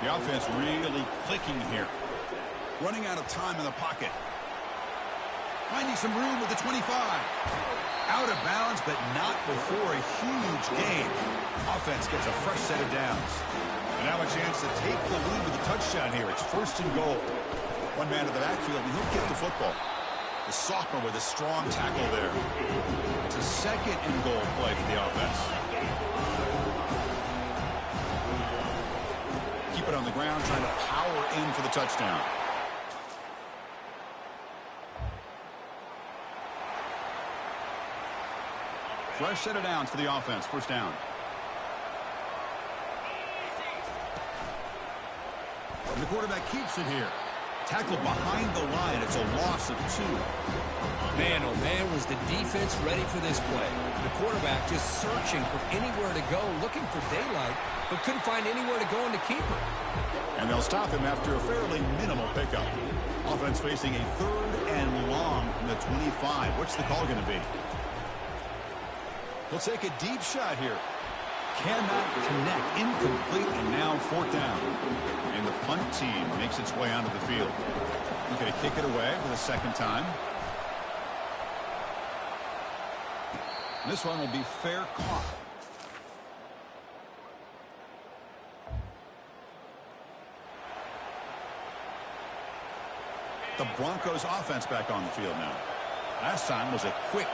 The offense really clicking here. Running out of time in the pocket. Finding some room with the 25. Out of bounds, but not before a huge gain. Offense gets a fresh set of downs. And now a chance to take the lead with a touchdown here. It's 1st and goal. One man to the backfield, and he'll get the football. The sophomore with a strong tackle there. It's a 2nd and goal play for the offense. Keep it on the ground, trying to power in for the touchdown. Fresh set of downs for the offense. First down. And the quarterback keeps it here. Tackled behind the line. It's a loss of 2. Man, oh man, was the defense ready for this play. The quarterback just searching for anywhere to go, looking for daylight, but couldn't find anywhere to go in the keeper. And they'll stop him after a fairly minimal pickup. Offense facing a 3rd and long from the 25. What's the call going to be? He'll take a deep shot here. Cannot connect. Incomplete, and now 4th down. And the punt team makes its way onto the field. Looking to kick it away for the 2nd time. This one will be fair caught. The Broncos offense back on the field now. Last time was a quick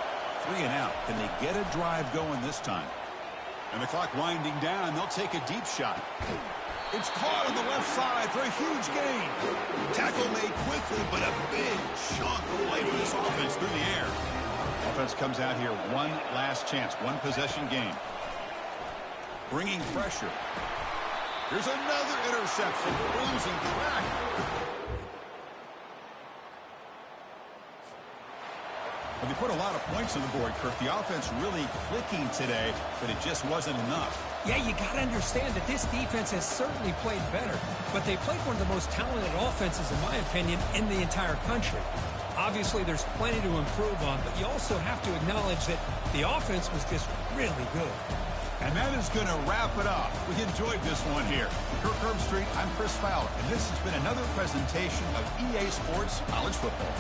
3 and out. Can they get a drive going this time? And the clock winding down. They'll take a deep shot. It's caught on the left side for a huge gain. Tackle made quickly, but a big chunk play for this offense through the air. Offense comes out here, one last chance, one possession game. Bringing pressure. Here's another interception. Losing track. Well, they put a lot of points on the board, Kirk. The offense really clicking today, but it just wasn't enough. Yeah, you got to understand that this defense has certainly played better, but they played one of the most talented offenses, in my opinion, in the entire country. Obviously, there's plenty to improve on, but you also have to acknowledge that the offense was just really good. And that is going to wrap it up. We enjoyed this one here. Kirk Herbstreit, I'm Chris Fowler, and this has been another presentation of EA Sports College Football.